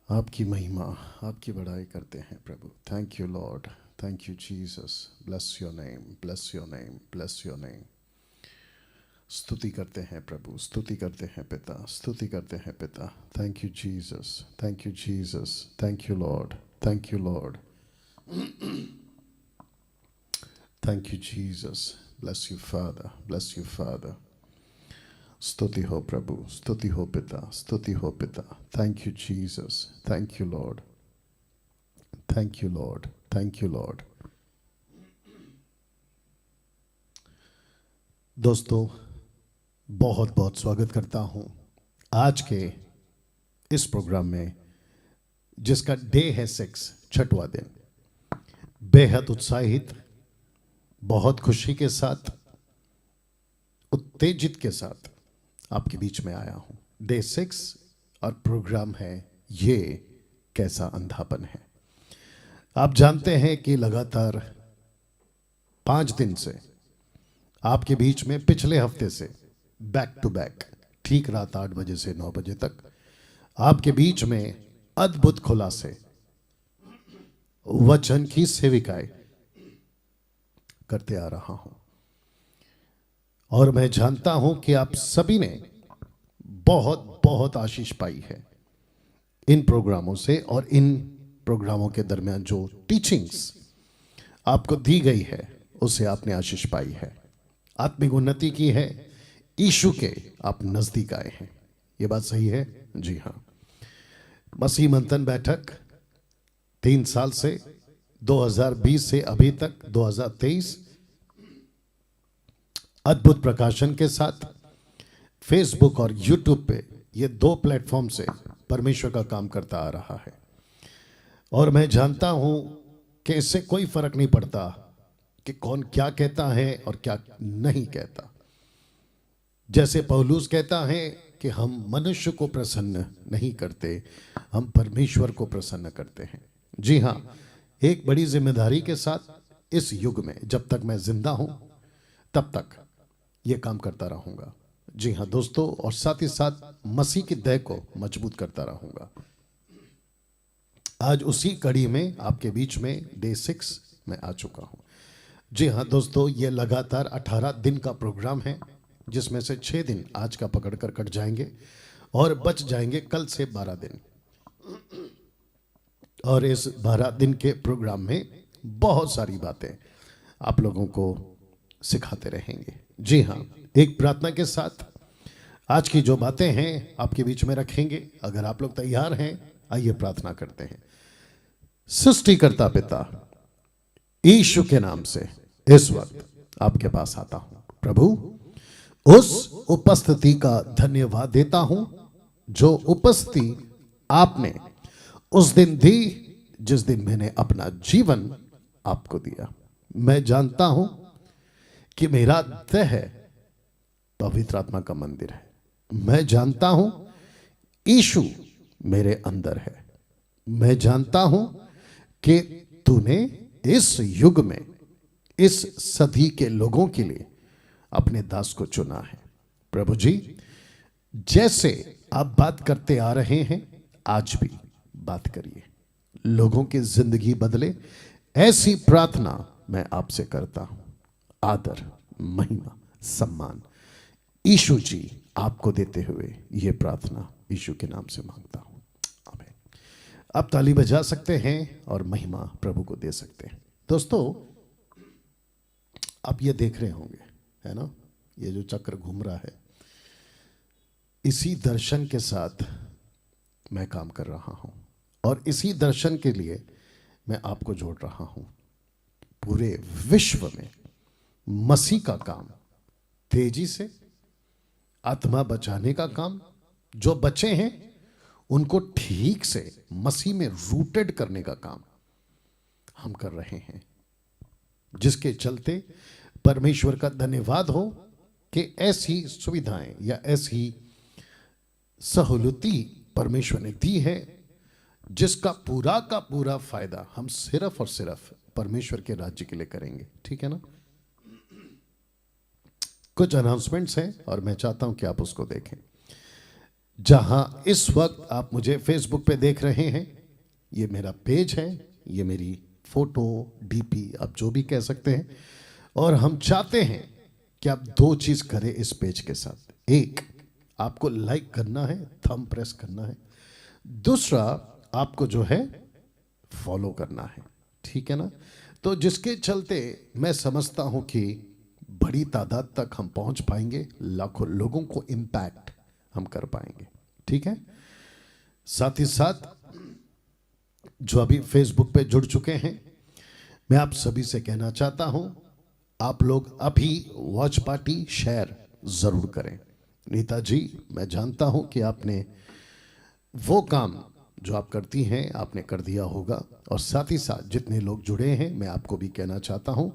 आपकी महिमा, आपकी बड़ाई करते हैं प्रभु। Thank you lord, thank you Jesus. Bless your name, bless your name, bless your name. स्तुति करते हैं प्रभु, स्तुति करते हैं पिता, स्तुति करते हैं पिता। Thank you Jesus, thank you Jesus, thank you lord, thank you lord, thank you Jesus. Bless you father, bless you father. स्तुति हो प्रभु, स्तुति हो पिता, स्तुति हो पिता। Thank you Jesus, thank you lord, thank you lord, thank you Lord. दोस्तों, बहुत बहुत स्वागत करता हूं आज के इस प्रोग्राम में, जिसका डे है 6, छठवां दिन। बेहद उत्साहित, बहुत खुशी के साथ, उत्तेजित के साथ आपके बीच में आया हूं। डे 6 और प्रोग्राम है ये कैसा अंधापन है। आप जानते हैं कि लगातार 5 दिन से आपके बीच में, पिछले हफ्ते से बैक टू बैक, ठीक रात 8 बजे से 9 बजे तक आपके बीच में अद्भुत खुलासे, वचन की सेविकाएं करते आ रहा हूं। और मैं जानता हूं कि आप सभी ने बहुत बहुत आशीष पाई है इन प्रोग्रामों से, और इन प्रोग्रामों के दरमियान जो टीचिंग्स आपको दी गई है उससे आपने आशीष पाई है, आत्मिक उन्नति की है, यीशु के आप नजदीक आए हैं। ये बात सही है? जी हाँ। मसीह मंथन बैठक 3 साल से, 2020 से अभी तक 2023, अद्भुत प्रकाशन के साथ फेसबुक और यूट्यूब पे, ये 2 प्लेटफॉर्म से परमेश्वर का काम करता आ रहा है। और मैं जानता हूं कि इससे कोई फर्क नहीं पड़ता कि कौन क्या कहता है और क्या नहीं कहता। जैसे पौलुस कहता है कि हम मनुष्य को प्रसन्न नहीं करते, हम परमेश्वर को प्रसन्न करते हैं। जी हाँ, एक बड़ी जिम्मेदारी के साथ इस युग में, जब तक मैं जिंदा हूं तब तक ये काम करता रहूंगा। जी हाँ दोस्तों, और साथ ही साथ मसीह की देह को मजबूत करता रहूंगा। आज उसी कड़ी में आपके बीच में डे 6 में आ चुका हूं। जी हाँ दोस्तों, ये लगातार 18 दिन का प्रोग्राम है, जिसमें से 6 दिन आज का पकड़कर कट जाएंगे और बच जाएंगे कल से 12 दिन। और इस 12 दिन के प्रोग्राम में बहुत सारी बातें आप लोगों को सिखाते रहेंगे। जी हाँ, एक प्रार्थना के साथ आज की जो बातें हैं आपके बीच में रखेंगे। अगर आप लोग तैयार हैं, आइए प्रार्थना करते हैं। सृष्टिकर्ता पिता, यीशु के नाम से इस वक्त आपके पास आता हूं प्रभु। उस उपस्थिति का धन्यवाद देता हूं जो उपस्थिति आपने उस दिन दी जिस दिन मैंने अपना जीवन आपको दिया। मैं जानता हूं कि मेरा देह पवित्र आत्मा का मंदिर है। मैं जानता हूं यीशु मेरे अंदर है। मैं जानता हूं कि तूने इस युग में इस सदी के लोगों के लिए अपने दास को चुना है। प्रभु जी, जैसे आप बात करते आ रहे हैं, आज भी बात करिए, लोगों की जिंदगी बदले, ऐसी प्रार्थना मैं आपसे करता हूं। आदर, महिमा, सम्मान यीशु जी आपको देते हुए ये प्रार्थना यीशु के नाम से मांगता हूं, आमीन। आप ताली बजा सकते हैं और महिमा प्रभु को दे सकते हैं। दोस्तों, आप ये देख रहे होंगे, है ना, ये जो चक्र घूम रहा है, इसी दर्शन के साथ मैं काम कर रहा हूं, और इसी दर्शन के लिए मैं आपको जोड़ रहा हूं। पूरे विश्व में मसीह का काम तेजी से, आत्मा बचाने का काम, जो बचे हैं उनको ठीक से मसीह में रूटेड करने का काम हम कर रहे हैं, जिसके चलते परमेश्वर का धन्यवाद हो कि ऐसी सुविधाएं या ऐसी सहूलती परमेश्वर ने दी है, जिसका पूरा का पूरा फायदा हम सिर्फ और सिर्फ परमेश्वर के राज्य के लिए करेंगे। ठीक है ना? कुछ अनाउंसमेंट्स हैं और मैं चाहता हूं कि आप उसको देखें। जहां इस वक्त आप मुझे फेसबुक पे देख रहे हैं, ये मेरा पेज है, ये मेरी फोटो डीपी आप जो भी कह सकते हैं। और हम चाहते हैं कि आप दो चीज करें इस पेज के साथ। एक, आपको लाइक करना है, थंब प्रेस करना है। दूसरा, आपको जो है फॉलो करना है, ठीक है ना। तो जिसके चलते मैं समझता हूं कि बड़ी तादाद तक हम पहुंच पाएंगे, लाखों लोगों को इंपैक्ट हम कर पाएंगे, ठीक है। साथ ही साथ जो अभी फेसबुक पे जुड़ चुके हैं, मैं आप सभी से कहना चाहता हूं, आप लोग अभी वॉच पार्टी शेयर जरूर करें। नीता जी, मैं जानता हूं कि आपने वो काम जो आप करती हैं आपने कर दिया होगा। और साथ ही साथ जितने लोग जुड़े हैं, मैं आपको भी कहना चाहता हूं,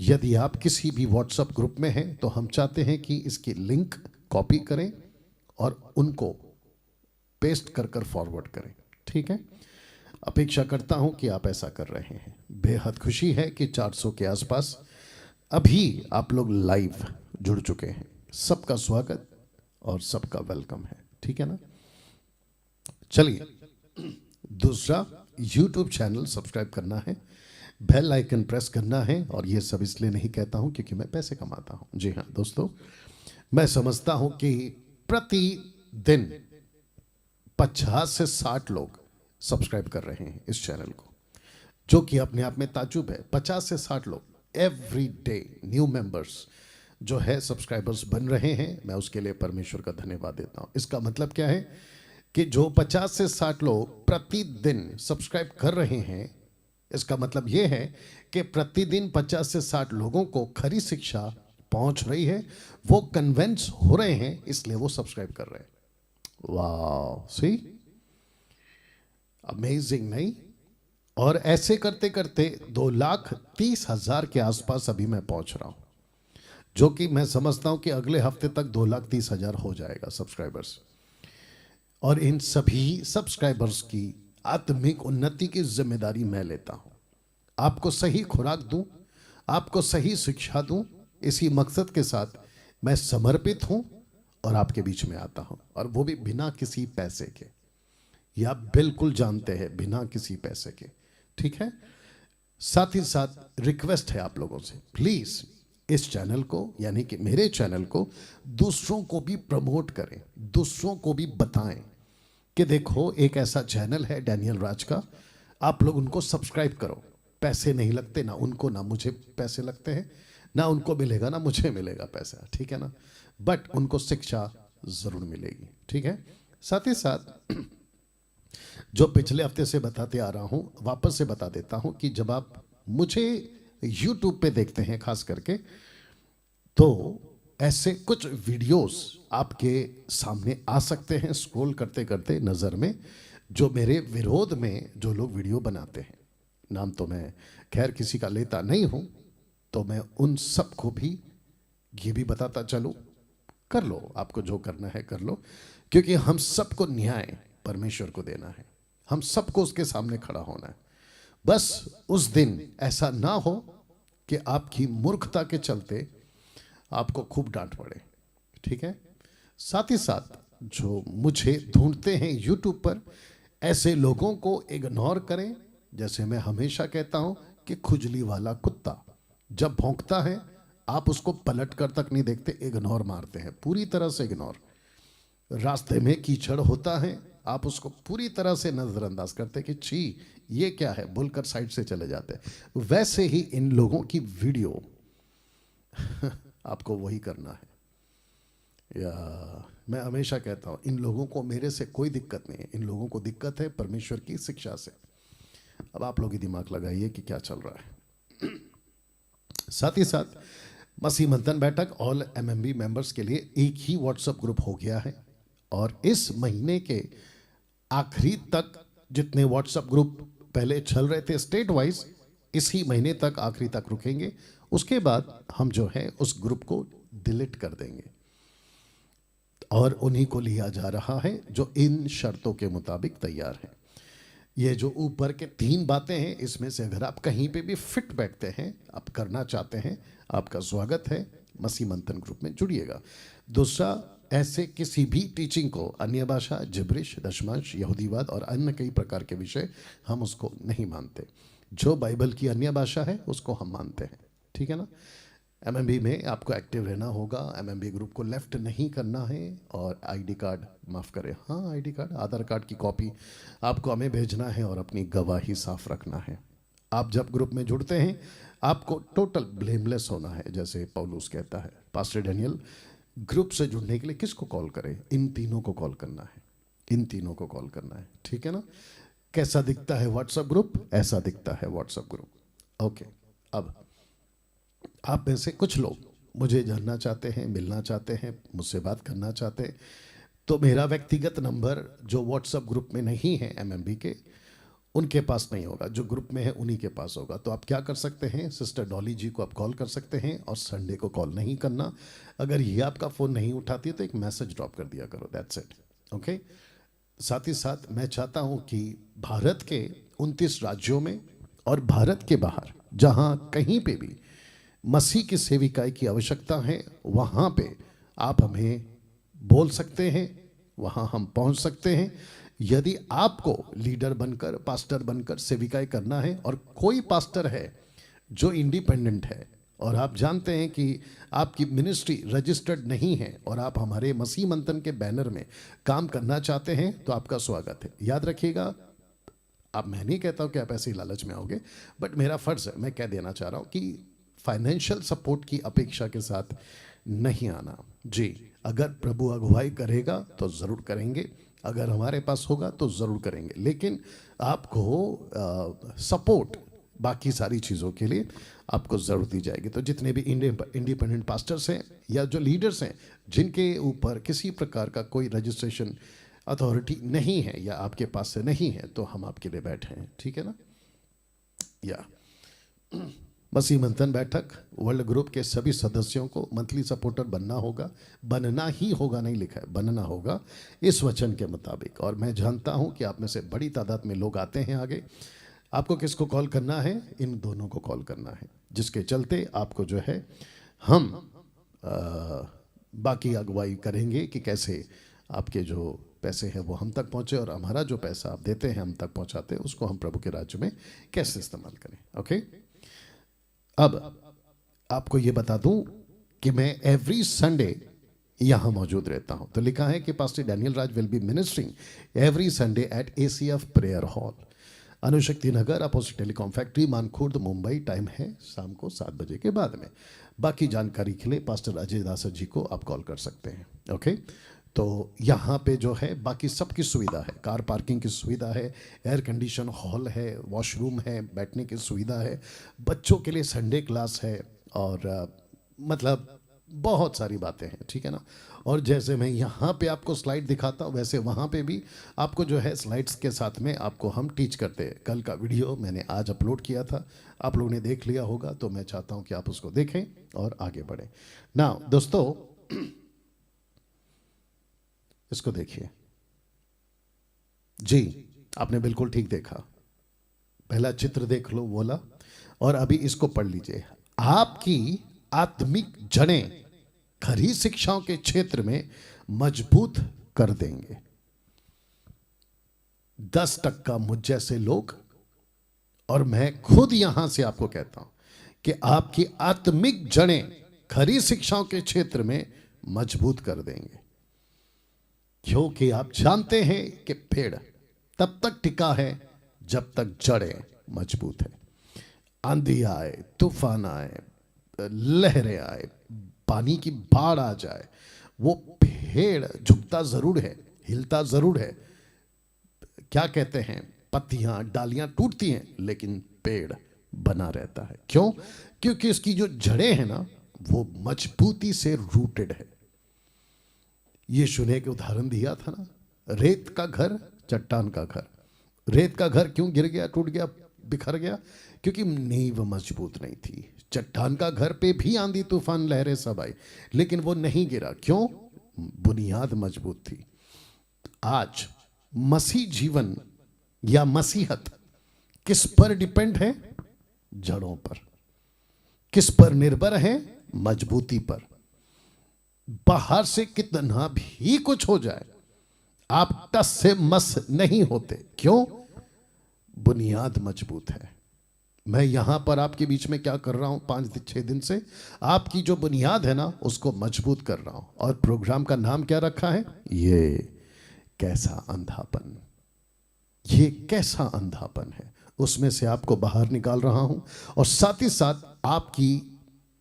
यदि आप किसी भी व्हाट्सएप ग्रुप में हैं तो हम चाहते हैं कि इसकी लिंक कॉपी करें और उनको पेस्ट कर कर फॉरवर्ड करें, ठीक है। अपेक्षा करता हूं कि आप ऐसा कर रहे हैं। बेहद खुशी है कि 400 के आसपास अभी आप लोग लाइव जुड़ चुके हैं। सबका स्वागत और सबका वेलकम है, ठीक है ना। चलिए, दूसरा, यूट्यूब चैनल सब्सक्राइब करना है, बेल आइकन प्रेस करना है। और ये सब इसलिए नहीं कहता हूं क्योंकि मैं पैसे कमाता हूं। जी हाँ दोस्तों, मैं समझता हूं कि प्रतिदिन 50 से 60 लोग सब्सक्राइब कर रहे हैं इस चैनल को, जो कि अपने आप में ताजुब है। 50 से 60 लोग एवरी डे न्यू मेंबर्स जो है सब्सक्राइबर्स बन रहे हैं। मैं उसके लिए परमेश्वर का धन्यवाद देता हूं। इसका मतलब क्या है कि जो 50 से 60 लोग प्रतिदिन सब्सक्राइब कर रहे हैं, इसका मतलब यह है कि प्रतिदिन 50 से 60 लोगों को खरी शिक्षा पहुंच रही है, वो कन्वेंस हो रहे हैं, इसलिए वो सब्सक्राइब कर रहे हैं। वाह, सी अमेजिंग, नहीं। और ऐसे करते करते 2,30,000 के आसपास अभी मैं पहुंच रहा हूं, जो कि मैं समझता हूं कि अगले हफ्ते तक 2,30,000 हो जाएगा सब्सक्राइबर्स। और इन सभी सब्सक्राइबर्स की आत्मिक उन्नति की जिम्मेदारी मैं लेता हूं। आपको सही खुराक दूं, आपको सही शिक्षा दूं, इसी मकसद के साथ मैं समर्पित हूं और आपके बीच में आता हूं, और वो भी बिना किसी पैसे के। ये आप बिल्कुल जानते हैं, बिना किसी पैसे के, ठीक है। साथ ही साथ रिक्वेस्ट है आप लोगों से, प्लीज इस चैनल को, यानी कि मेरे चैनल को, दूसरों को भी प्रमोट करें, दूसरों को भी बताएं कि देखो एक ऐसा चैनल है डैनियल राज का, आप लोग उनको सब्सक्राइब करो। पैसे नहीं लगते, ना उनको ना मुझे पैसे लगते हैं, ना उनको मिलेगा ना मुझे मिलेगा पैसा, ठीक है ना। बट उनको शिक्षा जरूर मिलेगी, ठीक है। साथ ही साथ जो पिछले हफ्ते से बताते आ रहा हूं, वापस से बता देता हूं कि जब आप मुझे YouTube पे देखते हैं खास करके, तो ऐसे कुछ वीडियोस आपके सामने आ सकते हैं स्क्रॉल करते करते नज़र में, जो मेरे विरोध में जो लोग वीडियो बनाते हैं। नाम तो मैं खैर किसी का लेता नहीं हूं, तो मैं उन सब को भी ये भी बताता चलूं, कर लो, आपको जो करना है कर लो, क्योंकि हम सबको न्याय परमेश्वर को देना है, हम सबको उसके सामने खड़ा होना है। बस उस दिन ऐसा ना हो कि आपकी मूर्खता के चलते आपको खूब डांट पड़े, ठीक है। साथ ही साथ जो मुझे ढूंढते हैं YouTube पर, ऐसे लोगों को इग्नोर करें। जैसे मैं हमेशा कहता हूं कि खुजली वाला कुत्ता जब भौंकता है, आप उसको पलट कर तक नहीं देखते, इग्नोर मारते हैं, पूरी तरह से इग्नोर। रास्ते में कीचड़ होता है, आप उसको पूरी तरह से नजरअंदाज करते कि छी ये क्या है, बोलकर साइड से चले जाते हैं। वैसे ही इन लोगों की वीडियो आपको वही करना है। या मैं हमेशा कहता हूं, इन लोगों को मेरे से कोई दिक्कत नहीं है, इन लोगों को दिक्कत है परमेश्वर की शिक्षा से। अब आप लोग ही दिमाग लगाइए कि क्या चल रहा है। साथ ही साथ मसीह मंथन बैठक ऑल MMB मेंबर्स के लिए एक ही व्हाट्सएप ग्रुप हो गया है, और इस महीने के आखिरी तक जितने व्हाट्सएप ग्रुप पहले चल रहे थे स्टेट वाइज, इसी महीने तक आखिरी तक रुकेंगे। उसके बाद हम जो है उस ग्रुप को डिलीट कर देंगे, और उन्हीं को लिया जा रहा है जो इन शर्तों के मुताबिक तैयार है। ये जो ऊपर के 3 बातें हैं, इसमें से अगर आप कहीं पे भी फिट बैठते हैं, आप करना चाहते हैं, आपका स्वागत है, मसीह मंथन ग्रुप में जुड़िएगा। दूसरा, ऐसे किसी भी टीचिंग को, अन्य भाषा, जिब्रिश, दशमांश, यहूदीवाद और अन्य कई प्रकार के विषय, हम उसको नहीं मानते। जो बाइबल की अन्य भाषा है उसको हम मानते हैं, ठीक है ना। एमएमबी में आपको एक्टिव रहना होगा, एमएमबी ग्रुप को लेफ्ट नहीं करना है, और आईडी कार्ड, माफ़ करें, हाँ आईडी कार्ड, आधार कार्ड की कॉपी आपको हमें भेजना है, और अपनी गवाही साफ रखना है। आप जब ग्रुप में जुड़ते हैं आपको टोटल ब्लेमलेस होना है, जैसे पौलुस कहता है। पास्टर डैनियल, ग्रुप से जुड़ने के लिए किसको कॉल करें? इन तीनों को कॉल करना है, इन तीनों को कॉल करना है, ठीक है ना। कैसा दिखता है व्हाट्सएप ग्रुप? ऐसा दिखता है व्हाट्सएप ग्रुप। ओके, अब आप में से कुछ लोग मुझे जानना चाहते हैं, मिलना चाहते हैं, मुझसे बात करना चाहते हैं, तो मेरा व्यक्तिगत नंबर जो व्हाट्सएप ग्रुप में नहीं है एमएमबी के, उनके पास नहीं होगा, जो ग्रुप में है उन्हीं के पास होगा। तो आप क्या कर सकते हैं, सिस्टर डॉली जी को आप कॉल कर सकते हैं, और संडे को कॉल नहीं करना। अगर ये आपका फ़ोन नहीं उठाती है तो एक मैसेज ड्रॉप कर दिया करो, दैट्स इट, ओके। साथ ही साथ मैं चाहता हूँ कि भारत के 29 राज्यों में और भारत के बाहर जहाँ कहीं पे भी मसीह की सेविकाई की आवश्यकता है, वहाँ पे आप हमें बोल सकते हैं, वहाँ हम पहुँच सकते हैं। यदि आपको लीडर बनकर, पास्टर बनकर सेविकाई करना है, और कोई पास्टर है जो इंडिपेंडेंट है, और आप जानते हैं कि आपकी मिनिस्ट्री रजिस्टर्ड नहीं है, और आप हमारे मसीह मंथन के बैनर में काम करना चाहते हैं, तो आपका स्वागत है। याद रखिएगा, अब मैं नहीं कहता हूँ कि आप ऐसे ही लालच में आओगे, बट मेरा फ़र्ज़ है, मैं कह देना चाह रहा हूँ कि फाइनेंशियल सपोर्ट की अपेक्षा के साथ नहीं आना जी। अगर प्रभु अगुवाई करेगा तो ज़रूर करेंगे, अगर हमारे पास होगा तो ज़रूर करेंगे, लेकिन आपको सपोर्ट बाकी सारी चीज़ों के लिए आपको ज़रूर दी जाएगी। तो जितने भी इंडिपेंडेंट पास्टर्स हैं या जो लीडर्स हैं, जिनके ऊपर किसी प्रकार का कोई रजिस्ट्रेशन अथॉरिटी नहीं है या आपके पास से नहीं है, तो हम आपके लिए बैठे हैं, ठीक है ना। या मसीह मंथन बैठक वर्ल्ड ग्रुप के सभी सदस्यों को मंथली सपोर्टर बनना होगा, बनना ही होगा, नहीं लिखा है, बनना होगा इस वचन के मुताबिक। और मैं जानता हूं कि आप में से बड़ी तादाद में लोग आते हैं आगे। आपको किसको कॉल करना है? इन दोनों को कॉल करना है, जिसके चलते आपको जो है हम बाकी अगुवाई करेंगे कि कैसे आपके जो पैसे हैं वो हम तक पहुँचे, और हमारा जो पैसा आप देते हैं हम तक पहुँचाते हैं, उसको हम प्रभु के राज्य में कैसे इस्तेमाल करें, ओके। अब आपको ये बता दूं कि मैं एवरी संडे यहां मौजूद रहता हूं। तो लिखा है कि pastor Daniel Raj will be ministering every Sunday at ACF prayer hall, Anushakti Nagar, opposite telecom factory, Mankhurd, Mumbai. Time है शाम को 7 बजे के बाद में। बाकी जानकारी के लिए पास्टर अजय दास जी को आप कॉल कर सकते हैं, ओके। तो यहाँ पे जो है बाकी सबकी सुविधा है, कार पार्किंग की सुविधा है, एयर कंडीशन हॉल है, वॉशरूम है, बैठने की सुविधा है, बच्चों के लिए संडे क्लास है, और मतलब बहुत सारी बातें हैं, ठीक है ना। और जैसे मैं यहाँ पे आपको स्लाइड दिखाता हूँ, वैसे वहाँ पे भी आपको जो है स्लाइड्स के साथ में आपको हम टीच करते हैं। कल का वीडियो मैंने आज अपलोड किया था, आप लोगों ने देख लिया होगा, तो मैं चाहता हूँ कि आप उसको देखें और आगे बढ़ें। ना दोस्तों, इसको देखिए जी, आपने बिल्कुल ठीक देखा, पहला चित्र देख लो बोला, और अभी इसको पढ़ लीजिए। आपकी आत्मिक जड़ें खरी शिक्षाओं के क्षेत्र में मजबूत कर देंगे। 10% मुझ जैसे लोग, और मैं खुद यहां से आपको कहता हूं कि आपकी आत्मिक जड़ें खरी शिक्षाओं के क्षेत्र में मजबूत कर देंगे, क्योंकि आप जानते हैं कि पेड़ तब तक टिका है जब तक जड़ें मजबूत है। आंधी आए, तूफान आए, लहरें आए, पानी की बाढ़ आ जाए, वो पेड़ झुकता जरूर है, हिलता जरूर है, क्या कहते हैं, पत्तियां डालियां टूटती हैं, लेकिन पेड़ बना रहता है। क्यों? क्योंकि इसकी जो जड़ें हैं ना, वो मजबूती से रूटेड है। यीशु ने एक उदाहरण दिया था ना, रेत का घर, चट्टान का घर। रेत का घर क्यों गिर गया, टूट गया, बिखर गया? क्योंकि नींव मजबूत नहीं थी। चट्टान का घर पे भी आंधी तूफान लहरें सब आई, लेकिन वो नहीं गिरा। क्यों? बुनियाद मजबूत थी। आज मसीह जीवन या मसीहत किस पर डिपेंड है? जड़ों पर। किस पर निर्भर है? मजबूती पर। बाहर से कितना भी कुछ हो जाए, आप टस से मस नहीं होते। क्यों? बुनियाद मजबूत है। मैं यहां पर आपके बीच में क्या कर रहा हूं 5-6 दिन से, आपकी जो बुनियाद है ना उसको मजबूत कर रहा हूं। और प्रोग्राम का नाम क्या रखा है? ये कैसा अंधापन। ये कैसा अंधापन है, उसमें से आपको बाहर निकाल रहा हूं और साथ ही साथ आपकी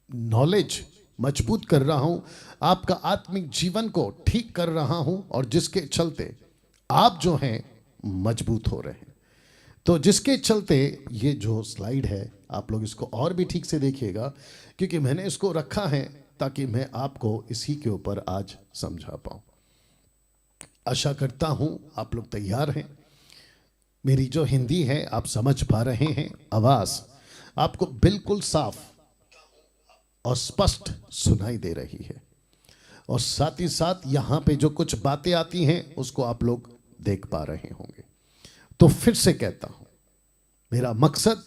नॉलेज मजबूत कर रहा हूं, आपका आत्मिक जीवन को ठीक कर रहा हूं, और जिसके चलते आप जो हैं मजबूत हो रहे हैं। तो जिसके चलते ये जो स्लाइड है, आप लोग इसको और भी ठीक से देखिएगा, क्योंकि मैंने इसको रखा है ताकि मैं आपको इसी के ऊपर आज समझा पाऊं। आशा करता हूं आप लोग तैयार हैं। मेरी जो हिंदी है आप समझ पा रहे हैं, आवाज आपको बिल्कुल साफ और स्पष्ट सुनाई दे रही है, और साथ ही साथ यहां पे जो कुछ बातें आती हैं उसको आप लोग देख पा रहे होंगे। तो फिर से कहता हूं, मेरा मकसद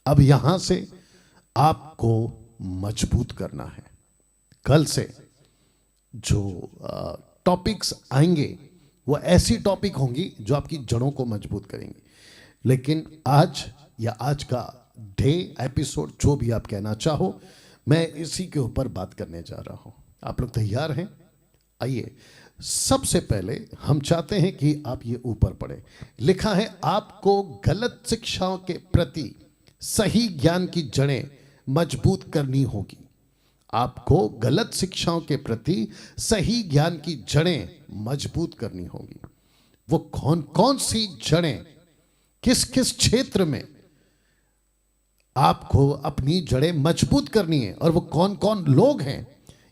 अब यहां से आपको मजबूत करना है। कल से जो टॉपिक्स आएंगे वो ऐसी टॉपिक होंगी जो आपकी जड़ों को मजबूत करेंगी। लेकिन आज या आज का डे, एपिसोड, जो भी आप कहना चाहो, मैं इसी के ऊपर बात करने जा रहा हूं। आप लोग तैयार हैं? आइए, सबसे पहले हम चाहते हैं कि आप ये ऊपर पढ़े। लिखा है, आपको गलत शिक्षाओं के प्रति सही ज्ञान की जड़ें मजबूत करनी होगी। आपको गलत शिक्षाओं के प्रति सही ज्ञान की जड़ें मजबूत करनी होगी। वो कौन कौन सी जड़ें, किस किस क्षेत्र में आपको अपनी जड़ें मजबूत करनी है, और वो कौन कौन लोग हैं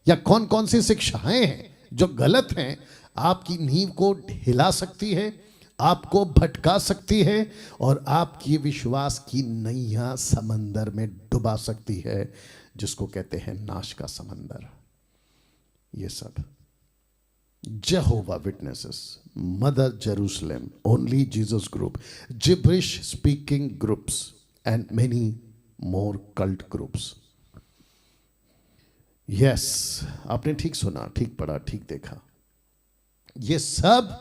या कौन कौन सी शिक्षाएं हैं जो गलत हैं, आपकी नींव को हिला सकती है, आपको भटका सकती है, और आपकी विश्वास की नैया समंदर में डुबा सकती है, जिसको कहते हैं नाश का समंदर। ये सब जेहोवा witnesses, mother Jerusalem, only Jesus group, gibberish speaking groups and many more cult groups. Yes, आपने ठीक सुना, ठीक पढ़ा, ठीक देखा। ये सब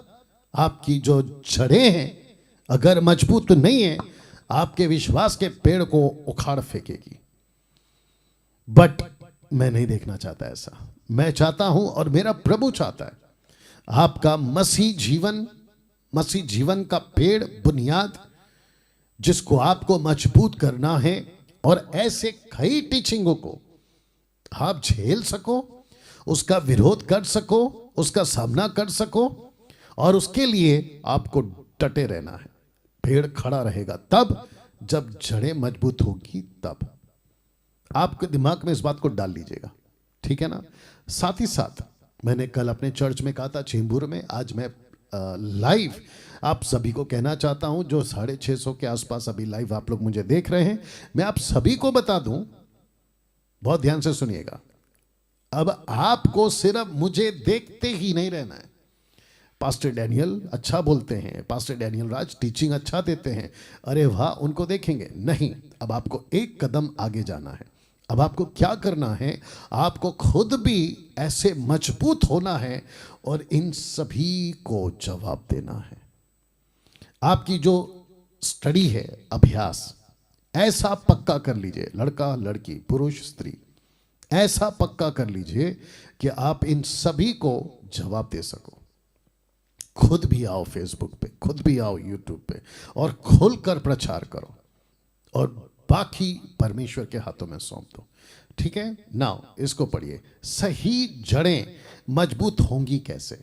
आपकी जो जड़ें हैं अगर मजबूत नहीं है, आपके विश्वास के पेड़ को उखाड़ फेंकेगी। बट मैं नहीं देखना चाहता ऐसा। मैं चाहता हूं, और मेरा प्रभु चाहता है, आपका मसीह जीवन का पेड़, बुनियाद, जिसको आपको मजबूत करना है, और ऐसे कई टीचिंगों को आप झेल सको, उसका विरोध कर सको, उसका सामना कर सको, और उसके लिए आपको डटे रहना है। पेड़ खड़ा रहेगा तब जब जड़ें मजबूत होगी। तब आपके दिमाग में इस बात को डाल लीजिएगा, ठीक है ना। साथ ही साथ मैंने कल अपने चर्च में कहा था, चेंबूर में, आज मैं लाइव आप सभी को कहना चाहता हूं, जो 650 के आसपास अभी लाइव आप लोग मुझे देख रहे हैं, मैं आप सभी को बता दूं, बहुत ध्यान से सुनिएगा, अब आपको सिर्फ मुझे देखते ही नहीं रहना है। पास्टर डैनियल अच्छा बोलते हैं, पास्टर डैनियल राज टीचिंग अच्छा देते हैं, अरे वाह, उनको देखेंगे नहीं। अब आपको एक कदम आगे जाना है। अब आपको क्या करना है, आपको खुद भी ऐसे मजबूत होना है और इन सभी को जवाब देना है। आपकी जो स्टडी है, अभ्यास, ऐसा पक्का कर लीजिए, लड़का लड़की पुरुष स्त्री, ऐसा पक्का कर लीजिए कि आप इन सभी को जवाब दे सको। खुद भी आओ फेसबुक पे, खुद भी आओ यूट्यूब पे, और खुलकर प्रचार करो, और बाकी परमेश्वर के हाथों में सौंप दो। ठीक है, नाउ इसको पढ़िए। सही जड़ें मजबूत होंगी कैसे?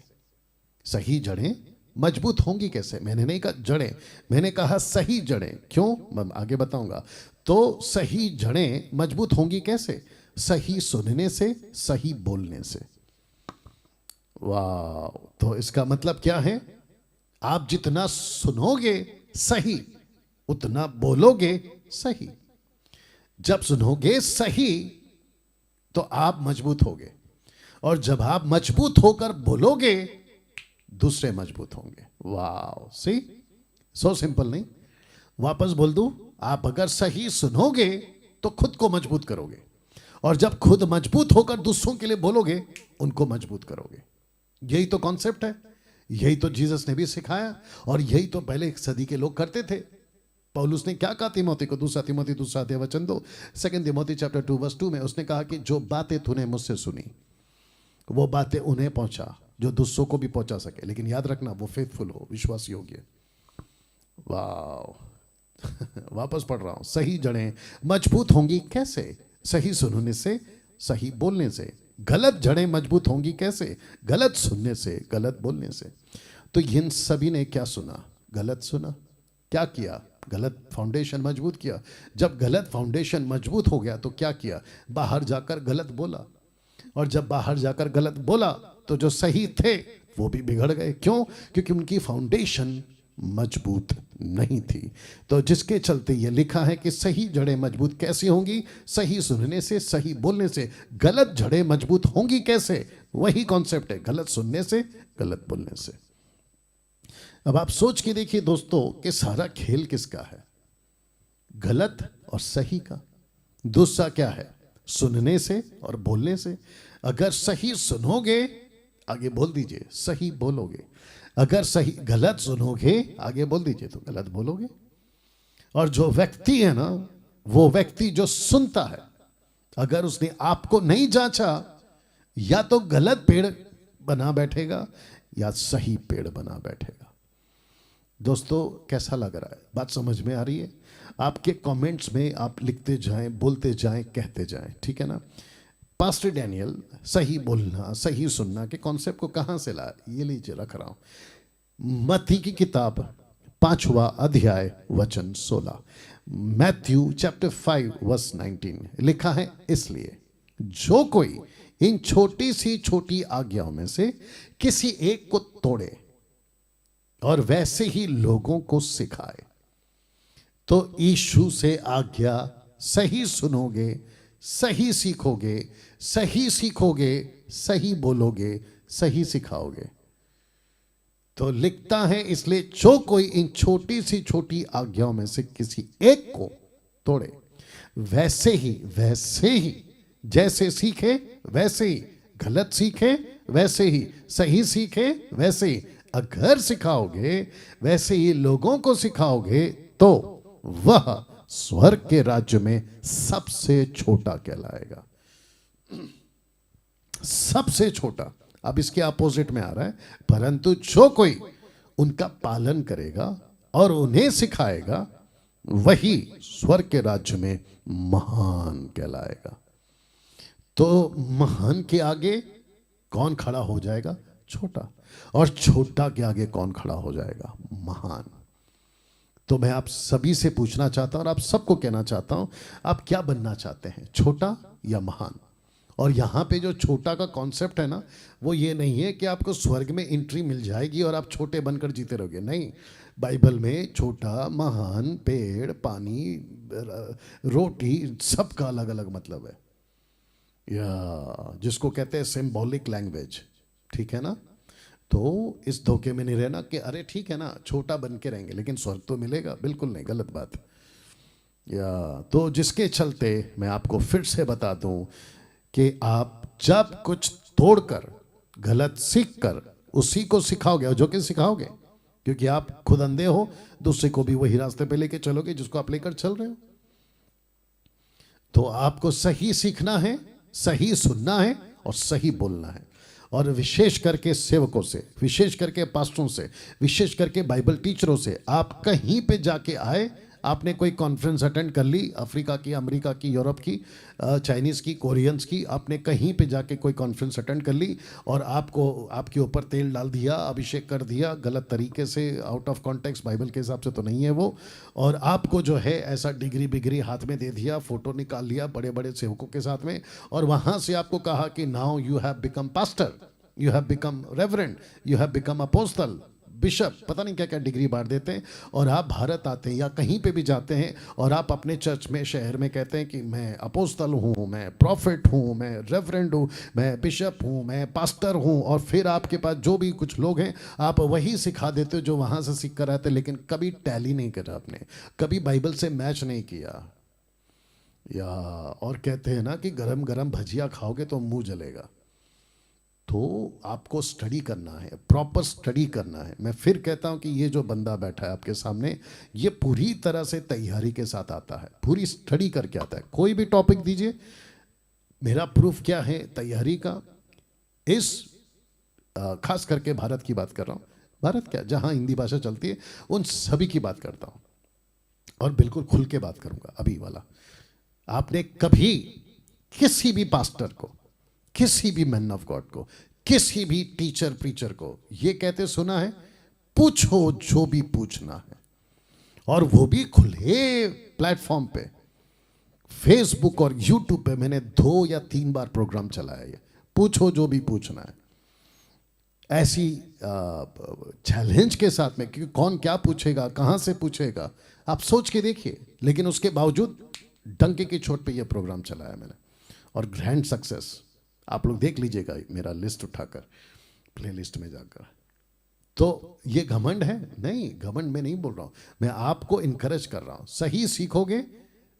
सही जड़ें मजबूत होंगी कैसे? मैंने नहीं कहा जड़ें, मैंने कहा सही जड़ें। क्यों, मैं आगे बताऊंगा। तो सही जड़ें मजबूत होंगी कैसे? सही सुनने से, सही बोलने से। वाह, तो इसका मतलब क्या है? आप जितना सुनोगे सही, उतना बोलोगे सही। जब सुनोगे सही तो आप मजबूत होगे, और जब आप मजबूत होकर बोलोगे, दूसरे मजबूत होंगे। वाह, सी, सो सिंपल नहीं? वापस बोल दूं, आप अगर सही सुनोगे तो खुद को मजबूत करोगे, और जब खुद मजबूत होकर दूसरों के लिए बोलोगे, उनको मजबूत करोगे। यही तो कॉन्सेप्ट है, यही तो जीसस ने भी सिखाया, और यही तो पहले सदी के लोग करते थे। पौलुस ने क्या कहा तिमोथी को, दूसरा तिमोथी 2:2, 2 तिमोथी चैप्टर 2:2 में उसने कहा कि जो बातें तूने मुझसे सुनी वो बातें उन्हें पहुंचा जो दूसरों को भी पहुंचा सके, लेकिन याद रखना वो फेथफुल हो, विश्वास योग्य। वाह वापस पढ़ रहा हूं, सही जड़ें मजबूत होंगी कैसे? सही सुनने से, सही बोलने से। गलत जड़ें मजबूत होंगी कैसे? गलत सुनने से, गलत बोलने से। तो इन सभी ने क्या सुना? गलत सुना। क्या किया? गलत फाउंडेशन मजबूत किया। जब गलत फाउंडेशन मजबूत हो गया तो क्या किया? बाहर जाकर गलत बोला, और जब बाहर जाकर गलत बोला तो जो सही थे वो भी बिगड़ गए। क्यों? क्योंकि उनकी फाउंडेशन मजबूत नहीं थी। तो जिसके चलते ये लिखा है कि सही जड़ें मजबूत कैसी होंगी? सही सुनने से, सही बोलने से। गलत जड़ें मजबूत होंगी कैसे? वही कॉन्सेप्ट है, गलत सुनने से, गलत बोलने से। अब आप सोच के देखिए दोस्तों कि सारा खेल किसका है? गलत और सही का। दूसरा क्या है? सुनने से और बोलने से। अगर सही सुनोगे, आगे बोल दीजिए सही बोलोगे। अगर सही गलत सुनोगे, आगे बोल दीजिए तो गलत बोलोगे। और जो व्यक्ति है ना, वो व्यक्ति जो सुनता है, अगर उसने आपको नहीं जांचा, या तो गलत पेड़ बना बैठेगा या सही पेड़ बना बैठेगा। दोस्तों कैसा लग रहा है? बात समझ में आ रही है? आपके कमेंट्स में आप लिखते जाएं, बोलते जाएं, कहते जाएं, ठीक है ना? पास्टर डैनियल सही बोलना, सही सुनना के कॉन्सेप्ट को कहां से लाया? ये लीजिए रख रहा हूं, मत्ती की किताब 5वां अध्याय वचन 16, मैथ्यू चैप्टर 5:19 लिखा है, इसलिए जो कोई इन छोटी सी छोटी आज्ञाओं में से किसी एक को तोड़े और वैसे ही लोगों को सिखाए, तो यीशु से आज्ञा सही सुनोगे, सही सीखोगे, सही सीखोगे, सही बोलोगे, सही सिखाओगे। तो लिखता है, इसलिए जो कोई इन छोटी सी छोटी आज्ञाओं में से किसी एक को तोड़े, वैसे ही जैसे सीखे वैसे ही, गलत सीखे वैसे ही, सही सीखे वैसे ही, अगर सिखाओगे वैसे ही लोगों को सिखाओगे, तो वह स्वर्ग के राज्य में सबसे छोटा कहलाएगा। सबसे छोटा। अब इसके अपोजिट में आ रहा है, परंतु जो कोई उनका पालन करेगा और उन्हें सिखाएगा, वही स्वर्ग के राज्य में महान कहलाएगा। तो महान के आगे कौन खड़ा हो जाएगा? छोटा। और छोटा के आगे कौन खड़ा हो जाएगा? महान। तो मैं आप सभी से पूछना चाहता हूं और आप सबको कहना चाहता हूं, आप क्या बनना चाहते हैं, छोटा या महान? और यहां पे जो छोटा का कॉन्सेप्ट है ना, वो ये नहीं है कि आपको स्वर्ग में एंट्री मिल जाएगी और आप छोटे बनकर जीते रहोगे। नहीं, बाइबल में छोटा, महान, पेड़, पानी, रोटी, सबका अलग अलग मतलब है, या जिसको कहते हैं सिंबॉलिक लैंग्वेज, ठीक है ना? तो इस धोखे में नहीं रहना कि अरे ठीक है ना, छोटा बन के रहेंगे लेकिन स्वर्ग तो मिलेगा। बिल्कुल नहीं, गलत बात। या तो जिसके चलते मैं आपको फिर से बता दूं कि आप जब कुछ तोड़कर, गलत सीखकर उसी को सिखाओगे, जो कि सिखाओगे, क्योंकि आप खुद अंधे हो, दूसरे को भी वही रास्ते पे लेके चलोगे जिसको आप लेकर चल रहे हो। तो आपको सही सीखना है, सही सुनना है और सही बोलना है। और विशेष करके सेवकों से, विशेष करके पास्टरों से, विशेष करके बाइबल टीचरों से, आप कहीं पे जाके आए, आपने कोई कॉन्फ्रेंस अटेंड कर ली, अफ्रीका की, अमेरिका की, यूरोप की, चाइनीज़ की, कोरियंस की, आपने कहीं पे जाके कोई कॉन्फ्रेंस अटेंड कर ली और आपको आपके ऊपर तेल डाल दिया, अभिषेक कर दिया गलत तरीके से, आउट ऑफ कॉन्टेक्स्ट, बाइबल के हिसाब से तो नहीं है वो, और आपको जो है ऐसा डिग्री हाथ में दे दिया, फोटो निकाल लिया बड़े बड़े सेवकों के साथ में, और वहाँ से आपको कहा कि now you have become pastor, you have become reverend, you have become apostle, bishop, पता नहीं क्या क्या डिग्री बांट देते हैं, और आप भारत आते हैं या कहीं पे भी जाते हैं और आप अपने चर्च में, शहर में कहते हैं कि मैं अपोस्टल हूँ, मैं प्रॉफिट हूँ, मैं रेवरेंड हूँ, मैं बिशप हूँ, मैं पास्टर हूँ, और फिर आपके पास जो भी कुछ लोग हैं आप वही सिखा देते हो जो वहाँ से सीख कर आते, लेकिन कभी टैली नहीं करा आपने, कभी बाइबल से मैच नहीं किया। या और कहते हैं ना कि गरम गरम भजिया खाओगे तो मुंह जलेगा। तो आपको स्टडी करना है, प्रॉपर स्टडी करना है। मैं फिर कहता हूं कि ये जो बंदा बैठा है आपके सामने, ये पूरी तरह से तैयारी के साथ आता है, पूरी स्टडी करके आता है। कोई भी टॉपिक दीजिए, मेरा प्रूफ क्या है तैयारी का, इस खास करके भारत की बात कर रहा हूं, भारत क्या जहां हिंदी भाषा चलती है उन सभी की बात करता हूं, और बिल्कुल खुल के बात करूंगा। अभी वाला, आपने कभी किसी भी पास्टर को, किसी भी मैन ऑफ गॉड को, किसी भी टीचर प्रीचर को ये कहते सुना है, पूछो जो भी पूछना है, और वो भी खुले प्लेटफॉर्म पे, फेसबुक और यूट्यूब पे मैंने 2 या 3 बार प्रोग्राम चलाया है, पूछो जो भी पूछना है, ऐसी चैलेंज के साथ में, क्योंकि कौन क्या पूछेगा, कहां से पूछेगा, आप सोच के देखिए। लेकिन उसके बावजूद डंके की चोट पे ये प्रोग्राम चलाया मैंने, और ग्रैंड सक्सेस। आप लोग देख लीजिएगा मेरा लिस्ट उठाकर, प्लेलिस्ट में जाकर। तो ये घमंड है? नहीं, घमंड में नहीं बोल रहा हूं, मैं आपको इनकरेज कर रहा हूं। सही सीखोगे,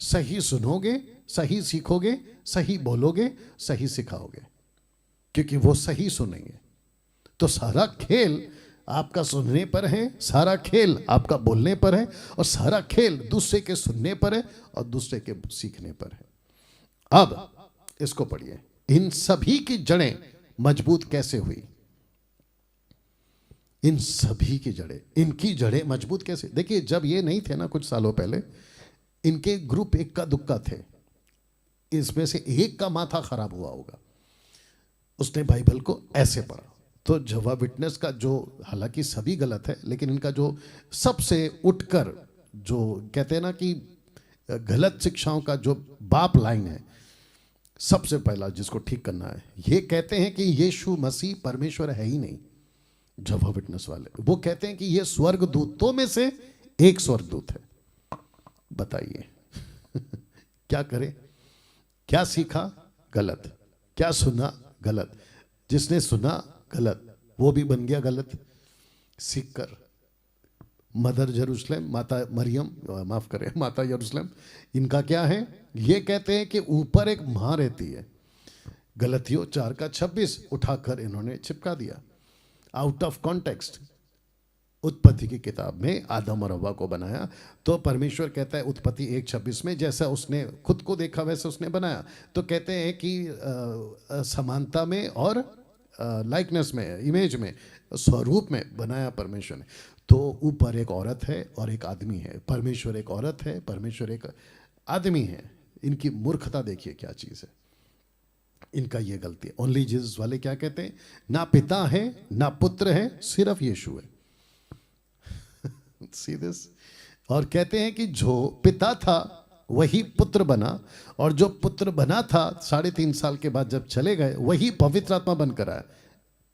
सही सुनोगे, सही सीखोगे, सही बोलोगे, सही सिखाओगे, क्योंकि वो सही सुनेंगे। तो सारा खेल आपका सुनने पर है, सारा खेल आपका बोलने पर है, और सारा खेल दूसरे के सुनने पर है और दूसरे के सीखने पर है। अब इसको पढ़िए, इन सभी की जड़ें मजबूत कैसे हुई? इन सभी की जड़ें, इनकी जड़ें मजबूत कैसे? देखिए, जब ये नहीं थे ना, कुछ सालों पहले, इनके ग्रुप इक्का दुक्का थे। इसमें से एक का माथा खराब हुआ होगा, उसने बाइबल को ऐसे पढ़ा। तो जवा विटनेस का जो, हालांकि सभी गलत है, लेकिन इनका जो सबसे उठकर जो कहते हैं ना कि गलत शिक्षाओं का जो बाप लाइन है, सबसे पहला जिसको ठीक करना है, ये कहते हैं कि यीशु मसीह परमेश्वर है ही नहीं। जवा विटनेस वाले वो कहते हैं कि ये स्वर्गदूतों में से एक स्वर्गदूत है। बताइए क्या करें? क्या सीखा? गलत। क्या सुना? गलत। जिसने सुना गलत, वो भी बन गया गलत सीखकर। मदर जेरूशलेम, माता मरियम, माफ करें, माता यरूशलेम, इनका क्या है? ये कहते हैं कि ऊपर एक मां रहती है। गलतियों 4:26 उठाकर इन्होंने चिपका दिया, आउट ऑफ कॉन्टेक्स्ट। उत्पत्ति की किताब में आदम और हव्वा को बनाया, तो परमेश्वर कहता है उत्पत्ति 1:26 में, जैसा उसने खुद को देखा वैसे उसने बनाया। तो कहते हैं कि समानता में और लाइकनेस में, इमेज में, स्वरूप में बनाया परमेश्वर ने। तो ऊपर एक औरत है और एक आदमी है। परमेश्वर एक औरत है, परमेश्वर एक आदमी है। इनकी मूर्खता देखिए क्या चीज़ है, इनका ये गलती है। ओनली जीसस वाले क्या कहते हैं? ना पिता है ना पुत्र है, सिर्फ यीशु है। See this? और कहते हैं कि जो पिता था वही पुत्र बना, और जो पुत्र बना था 3.5 साल के बाद जब चले गए, वही पवित्र आत्मा बनकर आया।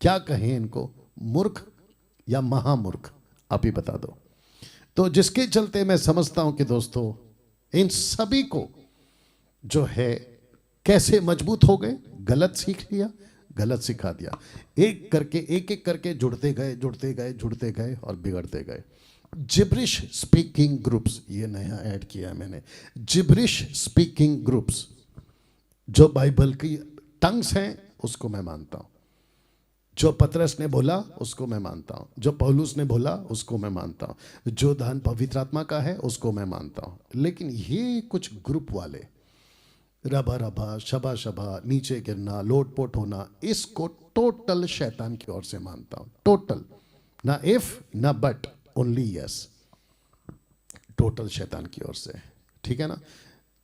क्या कहें इनको, मूर्ख या महामूर्ख? आप ही बता दो। तो जिसके चलते मैं समझता हूं कि दोस्तों, इन सभी को जो है कैसे मजबूत हो गए? गलत सीख लिया, गलत सिखा दिया। एक एक करके जुड़ते गए, जुड़ते गए, जुड़ते गए और बिगड़ते गए। जिब्रिश स्पीकिंग ग्रुप्स, ये नया ऐड किया है मैंने, जिब्रिश स्पीकिंग ग्रुप्स। जो बाइबल की टंग्स हैं उसको मैं मानता हूं, जो पतरस ने बोला उसको मैं मानता हूं, जो पौलुस ने बोला उसको मैं मानता हूं, जो दान पवित्र आत्मा का है उसको मैं मानता हूं। लेकिन ये कुछ ग्रुप वाले रबा रबा, शबा शबा, नीचे गिरना, लोटपोट होना, इसको टोटल शैतान की ओर से मानता हूं। टोटल, ना इफ ना बट, ओनली यस, टोटल शैतान की ओर से। ठीक है ना?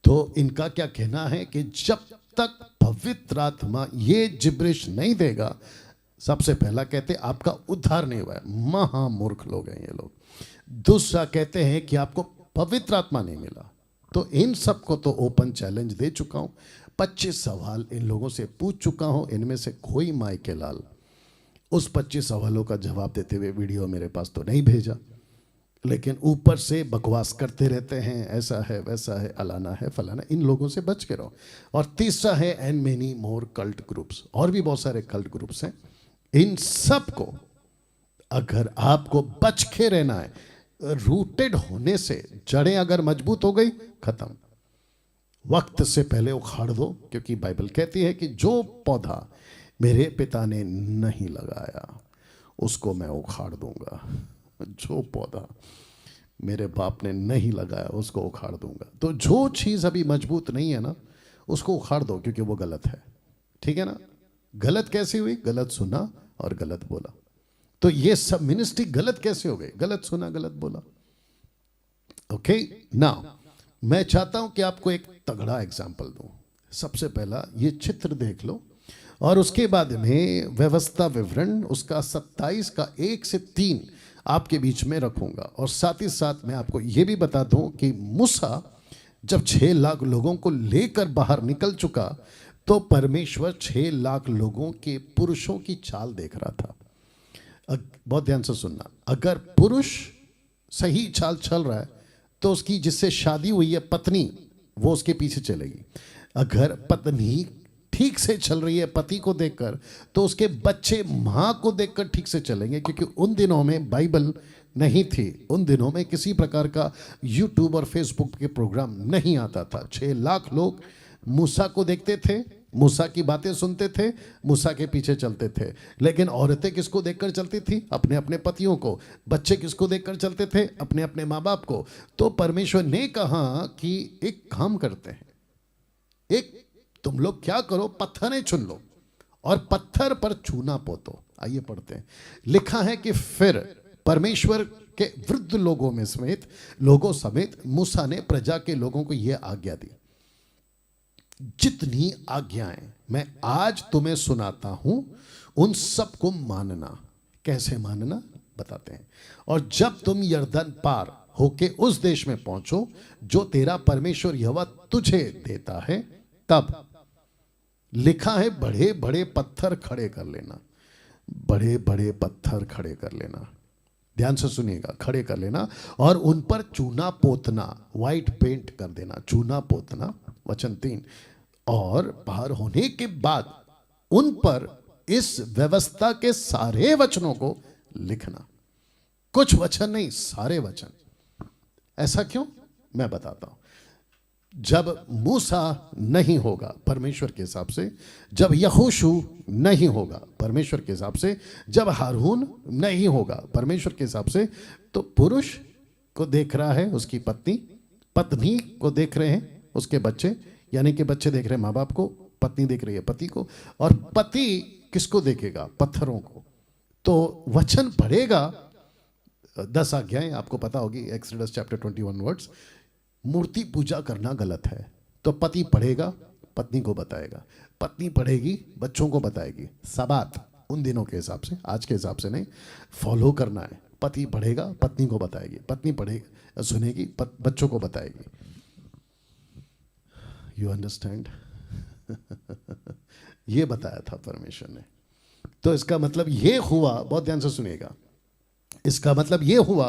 तो इनका क्या कहना है कि जब तक पवित्र आत्मा ये जिब्रिश नहीं देगा, सबसे पहला कहते आपका उद्धार नहीं हुआ है। महामूर्ख लोग हैं ये लोग। दूसरा कहते हैं कि आपको पवित्र आत्मा नहीं मिला। तो इन सबको तो ओपन चैलेंज दे चुका हूं, 25 सवाल इन लोगों से पूछ चुका हूं। इनमें से कोई माई के लाल उस 25 सवालों का जवाब देते हुए वीडियो मेरे पास तो नहीं भेजा, लेकिन ऊपर से बकवास करते रहते हैं, ऐसा है वैसा है, अलाना है फलाना। इन लोगों से बच के रहो। और तीसरा है and many more cult groups, और भी बहुत सारे कल्ट ग्रुप्स हैं। इन सब को अगर आपको बच के रहना है, रूटेड होने से, जड़ें अगर मजबूत हो गई, खत्म। वक्त से पहले उखाड़ दो, क्योंकि बाइबल कहती है कि जो पौधा मेरे पिता ने नहीं लगाया उसको मैं उखाड़ दूंगा। जो पौधा मेरे बाप ने नहीं लगाया उसको उखाड़ दूंगा। तो जो चीज़ अभी मजबूत नहीं है ना, उसको उखाड़ दो, क्योंकि वो गलत है। ठीक है ना? गलत कैसे हुई? गलत सुना और गलत बोला। तो ये सब मिनिस्ट्री गलत कैसे हो गई? गलत सुना, गलत बोला। ओके ना, मैं चाहता हूं कि आपको एक तगड़ा एग्जाम्पल दूं। सबसे पहला ये चित्र देख लो, और उसके बाद में व्यवस्था विवरण उसका 27 का 1 से 3 आपके बीच में रखूंगा। और साथ ही साथ मैं आपको यह भी बता दूं कि मूसा जब 6 लाख लोगों को लेकर बाहर निकल चुका, तो परमेश्वर 6 लाख लोगों के पुरुषों की चाल देख रहा था। बहुत ध्यान से सुनना, अगर पुरुष सही चाल चल रहा है तो उसकी जिससे शादी हुई है पत्नी, वो उसके पीछे चलेगी। अगर पत्नी ठीक से चल रही है पति को देखकर, तो उसके बच्चे मां को देखकर ठीक से चलेंगे, क्योंकि उन दिनों में बाइबल नहीं थी। उन दिनों में किसी प्रकार का यूट्यूब और फेसबुक के प्रोग्राम नहीं आता था। 6 लाख लोग मूसा को देखते थे, मूसा की बातें सुनते थे, मूसा के पीछे चलते थे। लेकिन औरतें किसको देखकर चलती थी? अपने अपने पतियों को। बच्चे किसको देखकर चलते थे? अपने अपने माँ बाप को। तो परमेश्वर ने कहा कि एक काम करते हैं, एक तुम लोग क्या करो, पत्थरें चुन लो और पत्थर पर चूना पोतो। आइए पढ़ते हैं। लिखा है कि फिर परमेश्वर के वृद्ध लोगों समेत मूसा ने प्रजा के लोगों को यह आज्ञा दी, जितनी आज्ञाएं मैं आज तुम्हें सुनाता हूं उन सब को मानना। कैसे मानना बताते हैं। और जब तुम यरदन पार होके उस देश में पहुंचो जो तेरा परमेश्वर यहोवा तुझे देता है, तब लिखा है बड़े बड़े पत्थर खड़े कर लेना। बड़े बड़े पत्थर खड़े कर लेना, ध्यान से सुनिएगा, खड़े कर लेना, और उन पर चूना पोतना, व्हाइट पेंट कर देना, चूना पोतना। वचन 3, और पार होने के बाद उन पर इस व्यवस्था के सारे वचनों को लिखना। कुछ वचन नहीं, सारे वचन। ऐसा क्यों? मैं बताता हूं। जब मूसा नहीं होगा परमेश्वर के हिसाब से, जब यहोशू नहीं होगा परमेश्वर के हिसाब से, जब हारून नहीं होगा परमेश्वर के हिसाब से, तो पुरुष को देख रहा है उसकी पत्नी, पत्नी को देख रहे हैं उसके बच्चे, यानी कि बच्चे देख रहे हैं माँ बाप को, पत्नी देख रही है पति को, और पति किसको देखेगा? पत्थरों को। तो वचन पढ़ेगा 10 आज्ञाएं आपको पता होगी, एक्सोडस चैप्टर 21 वर्ड्स। मूर्ति पूजा करना गलत है, तो पति पढ़ेगा, पत्नी को बताएगा, पत्नी पढ़ेगी, बच्चों को बताएगी। सबात उन दिनों के हिसाब से, आज के हिसाब से नहीं, फॉलो करना है। पति पढ़ेगा, पत्नी को बताएगी, पत्नी पढ़ेगी, सुनेगी, बच्चों को बताएगी। You understand? ये बताया था परमेश्वर ने। तो इसका मतलब ये हुआ, बहुत ध्यान से सुनिएगा, इसका मतलब ये हुआ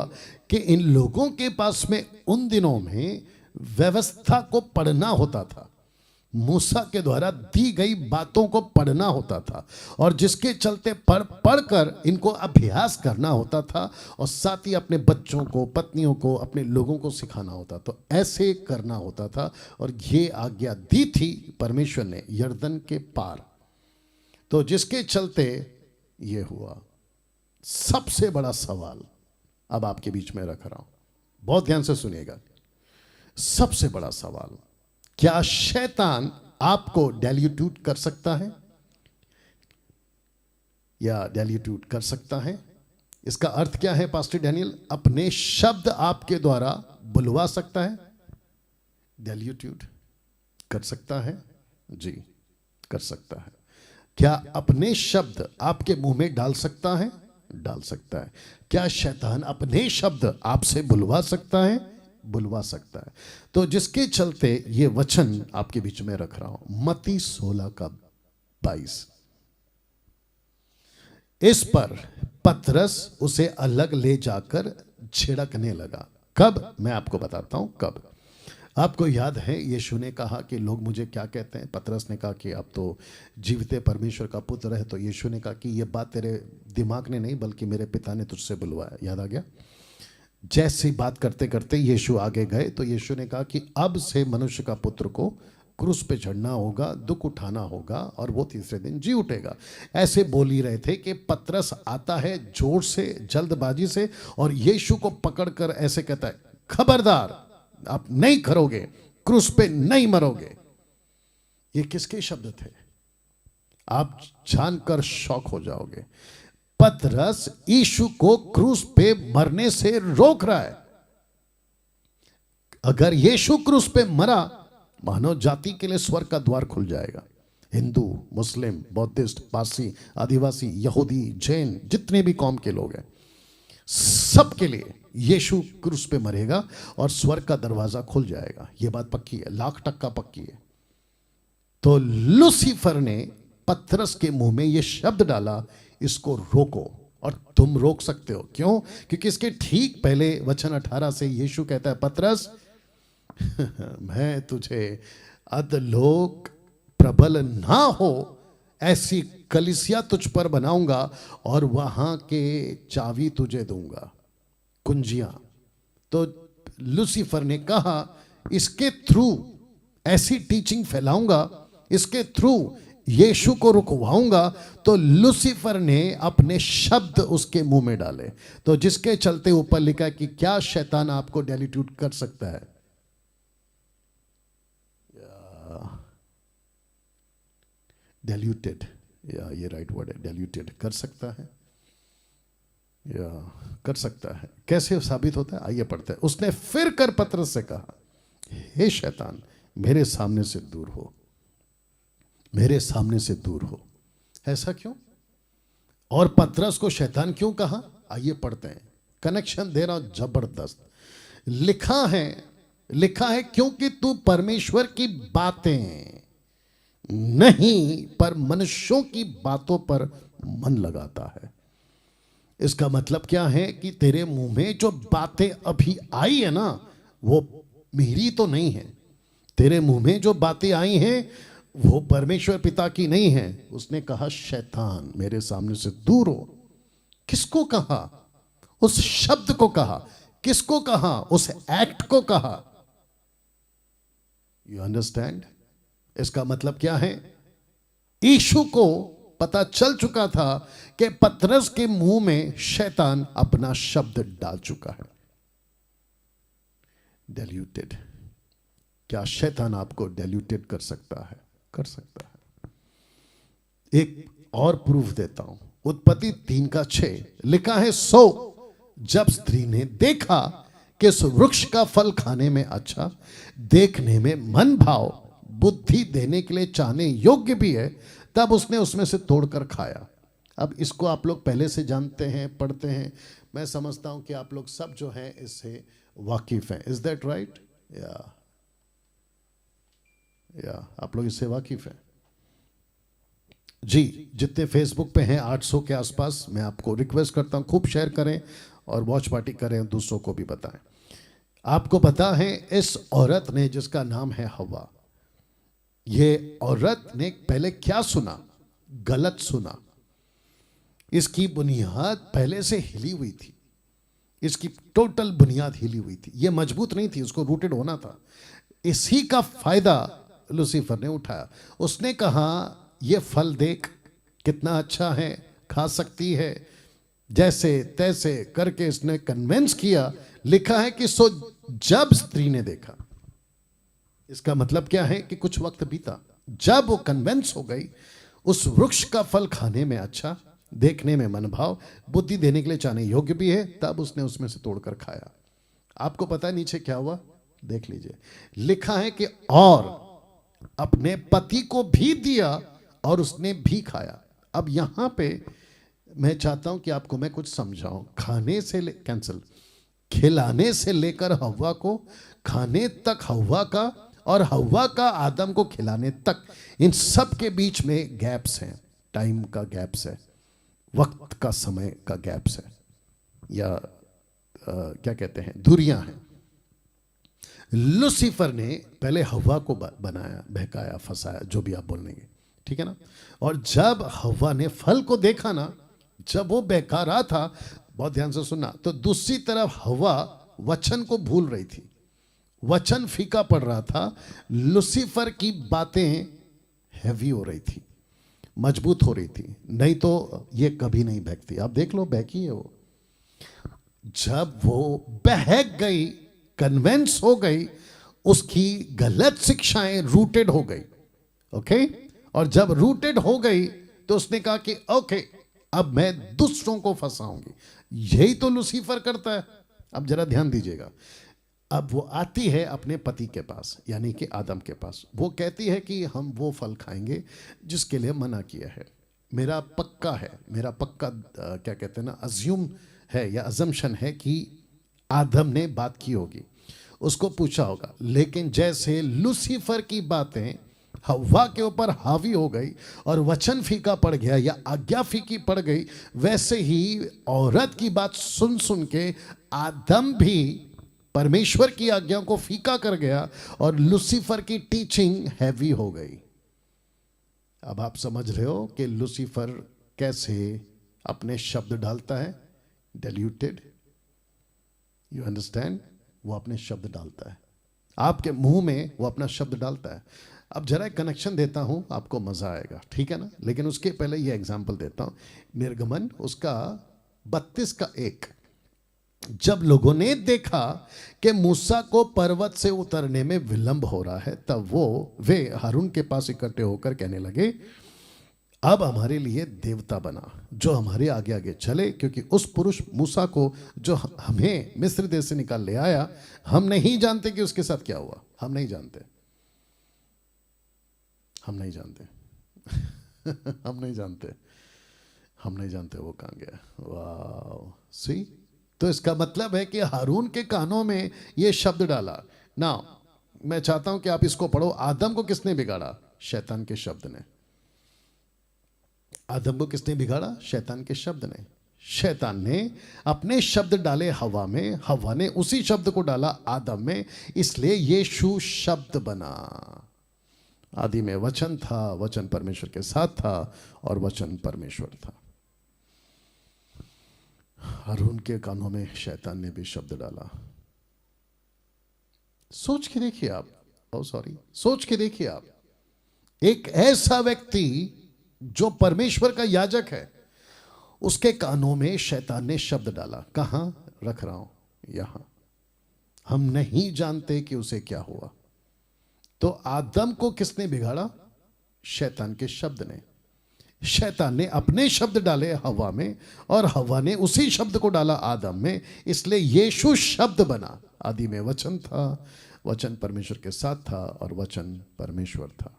कि इन लोगों के पास में उन दिनों में व्यवस्था को पढ़ना होता था, मूसा के द्वारा दी गई बातों को पढ़ना होता था, और जिसके चलते पढ़कर इनको अभ्यास करना होता था, और साथ ही अपने बच्चों को, पत्नियों को, अपने लोगों को सिखाना होता। तो ऐसे करना होता था, और ये आज्ञा दी थी परमेश्वर ने यरदन के पार। तो जिसके चलते ये हुआ। सबसे बड़ा सवाल अब आपके बीच में रख रहा हूं, बहुत ध्यान से सुनिएगा। सबसे बड़ा सवाल, क्या शैतान आपको डाइल्यूट कर सकता है या डाइल्यूट कर सकता है? इसका अर्थ क्या है पास्टर डैनियल? अपने शब्द आपके द्वारा बुलवा सकता है, डाइल्यूट कर सकता है। जी, कर सकता है। क्या अपने शब्द आपके मुंह में डाल सकता है? डाल सकता है। क्या शैतान अपने शब्द आपसे बुलवा सकता है? बुलवा सकता है। तो जिसके चलते ये वचन आपके बीच में रख रहा हूं, मत्ती 16 का 22। इस पर पतरस उसे अलग ले जाकर छिड़कने लगा। कब? मैं आपको बताता हूं कब। आपको याद है यीशु ने कहा कि लोग मुझे क्या कहते हैं? पतरस ने कहा कि आप तो जीवित परमेश्वर का पुत्र है। तो यीशु ने कहा कि ये बात तेरे दिमाग ने नहीं बल्कि मेरे पिता ने तुझसे बुलवाया। याद आ गया? जैसी बात करते करते यीशु आगे गए तो यीशु ने कहा कि अब से मनुष्य का पुत्र को क्रूस पे चढ़ना होगा, दुख उठाना होगा और वो तीसरे दिन जी उठेगा। ऐसे बोल ही रहे थे कि पतरस आता है जोर से, जल्दबाजी से, और यीशु को पकड़कर ऐसे कहता है, खबरदार, आप नहीं करोगे, क्रूस पे नहीं मरोगे। ये किसके शब्द थे? आप जानकर शॉक हो जाओगे। पतरस यीशु को क्रूस पे मरने से रोक रहा है। अगर यीशु क्रूस पे मरा, मानव जाति के लिए स्वर्ग का द्वार खुल जाएगा। हिंदू, मुस्लिम, बौद्धिस्ट, पारसी, आदिवासी, यहूदी, जैन, जितने भी कौम के लोग हैं, सबके लिए यीशु क्रूस पे मरेगा और स्वर्ग का दरवाजा खुल जाएगा। यह बात पक्की है, 1,00,000% पक्की है। तो लूसीफर ने पतरस के मुंह में यह शब्द डाला, इसको रोको। और तुम रोक सकते हो। क्यों? क्योंकि इसके ठीक पहले वचन 18 से यीशु कहता है, पतरस मैं तुझे अधलोक प्रबल ना हो ऐसी कलीसिया तुझ पर बनाऊंगा और वहां के चाबी तुझे दूंगा, कुंजियां। तो लूसीफर ने कहा, इसके थ्रू ऐसी टीचिंग फैलाऊंगा, इसके थ्रू यीशु को रुकवाऊंगा। तो लूसीफर ने अपने शब्द उसके मुंह में डाले। तो जिसके चलते ऊपर लिखा है कि क्या शैतान आपको डेलीट्यूट कर सकता है? डेल्यूटेड, या ये राइट वर्ड है, डेल्यूटेड कर सकता है, या कर सकता है। कैसे साबित होता है? आइए पढ़ते हैं। उसने फिर कर पतरस से कहा, हे शैतान, मेरे सामने से दूर हो, मेरे सामने से दूर हो। ऐसा क्यों? और पतरस को शैतान क्यों कहा? आइए पढ़ते हैं। कनेक्शन दे रहा हूं जबरदस्त। लिखा है क्योंकि तू परमेश्वर की बातें नहीं पर मनुष्यों की बातों पर मन लगाता है। इसका मतलब क्या है कि तेरे मुंह में जो बातें अभी आई है ना, वो मेरी तो नहीं है। तेरे मुंह में जो बातें आई हैं वो परमेश्वर पिता की नहीं है। उसने कहा, शैतान मेरे सामने से दूर हो। किसको कहा? उस शब्द को कहा। किसको कहा? उस एक्ट को कहा। You understand? इसका मतलब क्या है? यीशु को पता चल चुका था कि पतरस के मुंह में शैतान अपना शब्द डाल चुका है। डेल्यूटेड। क्या शैतान आपको डेल्यूटेड कर सकता है? कर सकता है। एक और प्रूफ देता हूं। उत्पत्ति 3:6 लिखा है, सो जब स्त्री ने देखा कि इस वृक्ष का फल खाने में अच्छा, देखने में मन भाव, बुद्धि देने के लिए चाहने योग्य भी है, तब उसने उसमें से तोड़कर खाया। अब इसको आप लोग पहले से जानते हैं, पढ़ते हैं। मैं समझता हूं कि आप लोग सब जो हैं इससे वाकिफ हैं। Is that right? या आप लोग इससे वाकिफ हैं जी। जितने फेसबुक पे हैं 800 के आसपास, मैं आपको रिक्वेस्ट करता हूं खूब शेयर करें और वॉच पार्टी करें, दूसरों को भी बताएं। आपको पता है, इस औरत ने जिसका नाम है हवा, ये औरत ने पहले क्या सुना? गलत सुना। इसकी बुनियाद पहले से हिली हुई थी। इसकी टोटल बुनियाद हिली हुई थी। ये मजबूत नहीं थी, उसको रूटेड होना था। इसी का फायदा लूसीफर ने उठाया। उसने कहा, ये फल देख कितना अच्छा है, खा सकती है, जैसे तैसे करके इसने कन्विंस किया। लिखा है कि सो जब स्त्री ने देखा। इसका मतलब क्या है कि कुछ वक्त बीता, जब वो कन्विंस हो गई उस वृक्ष का फल खाने में अच्छा, देखने में मनभाव, बुद्धि देने के लिए चाहने योग्य भी है, तब उसने उसमें से तोड़कर खाया। आपको पता है नीचे क्या हुआ? देख लीजिए। लिखा है कि और अपने पति को भी दिया और उसने भी खाया। अब यहां पे मैं चाहता हूं कि आपको मैं कुछ समझाऊं। खाने से कैंसिल, खिलाने से लेकर हव्वा को खाने तक हव्वा का, और हव्वा का आदम को खिलाने तक, इन सब के बीच में गैप्स हैं। टाइम का गैप्स है, वक्त का, समय का गैप्स है, या क्या कहते हैं, दूरियां हैं। लूसीफर ने पहले हव्वा को बनाया, बहकाया, फंसाया, जो भी आप बोलेंगे, ठीक है ना। और जब हव्वा ने फल को देखा ना, जब वो बहका रहा था, बहुत ध्यान से सुनना। तो दूसरी तरफ हवा वचन को भूल रही थी, वचन फीका पड़ रहा था, लूसीफर की बातें हैवी हो रही थी, मजबूत हो रही थी, नहीं तो ये कभी नहीं बहकती। आप देख लो, बहकी है वो। जब वो बहक गई, कन्वेंस हो गई, उसकी गलत शिक्षाएं रूटेड हो गई। ओके, और जब रूटेड हो गई तो उसने कहा कि ओके, अब मैं दूसरों को फंसाऊंगी। यही तो लूसीफर करता है। अब जरा ध्यान दीजिएगा। अब वो आती है अपने पति के पास, यानी कि आदम के पास। वो कहती है कि हम वो फल खाएंगे जिसके लिए मना किया है। मेरा पक्का है, मेरा पक्का क्या कहते हैं ना, अज्यूम है या अजम्पशन है कि आदम ने बात की होगी, उसको पूछा होगा। लेकिन जैसे लूसीफर की बातें हवा के ऊपर हावी हो गई और वचन फीका पड़ गया या आज्ञा फीकी पड़ गई, वैसे ही औरत की बात सुन सुन के आदम भी परमेश्वर की आज्ञा को फीका कर गया और लूसीफर की टीचिंग हैवी हो गई। अब आप समझ रहे हो कि लूसीफर कैसे अपने शब्द डालता है, डिल्यूटेड। You understand? वो अपने शब्द डालता है, आपके मुंह में वो अपना शब्द डालता है। अब जरा एक कनेक्शन देता हूं, आपको मजा आएगा, ठीक है ना? लेकिन उसके पहले ये एग्जांपल देता हूं। निर्गमन उसका 32 का 1। जब लोगों ने देखा कि मूसा को पर्वत से उतरने में विलंब हो रहा है, तब वे हारून के पास इकट्ठे होकर कहने लगे, अब हमारे लिए देवता बना जो हमारे आगे आगे चले, क्योंकि उस पुरुष मूसा को जो हमें मिस्र देश से निकाल ले आया, हम नहीं जानते कि उसके साथ क्या हुआ। हम नहीं जानते, हम नहीं जानते हम नहीं जानते, हम नहीं जानते वो कहाँ गया। वाह, सी। तो इसका मतलब है कि हारून के कानों में ये शब्द डाला ना। मैं चाहता हूं कि आप इसको पढ़ो। आदम को किसने बिगाड़ा? शैतान के शब्द ने। आदम को किसने बिगाड़ा? शैतान के शब्द ने। शैतान ने अपने शब्द डाले हवा में, हवा ने उसी शब्द को डाला आदम में, इसलिए यीशु शब्द बना। आदि में वचन था, वचन परमेश्वर के साथ था और वचन परमेश्वर था। हारून के कानों में शैतान ने भी शब्द डाला। सोच के देखिए आप, सोच के देखिए आप, एक ऐसा व्यक्ति जो परमेश्वर का याजक है, उसके कानों में शैतान ने शब्द डाला। कहां रख रहा हूं? यहां। हम नहीं जानते कि उसे क्या हुआ। तो आदम को किसने बिगाड़ा? शैतान के शब्द ने। शैतान ने अपने शब्द डाले हवा में और हवा ने उसी शब्द को डाला आदम में, इसलिए यीशु शब्द बना। आदि में वचन था, वचन परमेश्वर के साथ था और वचन परमेश्वर था।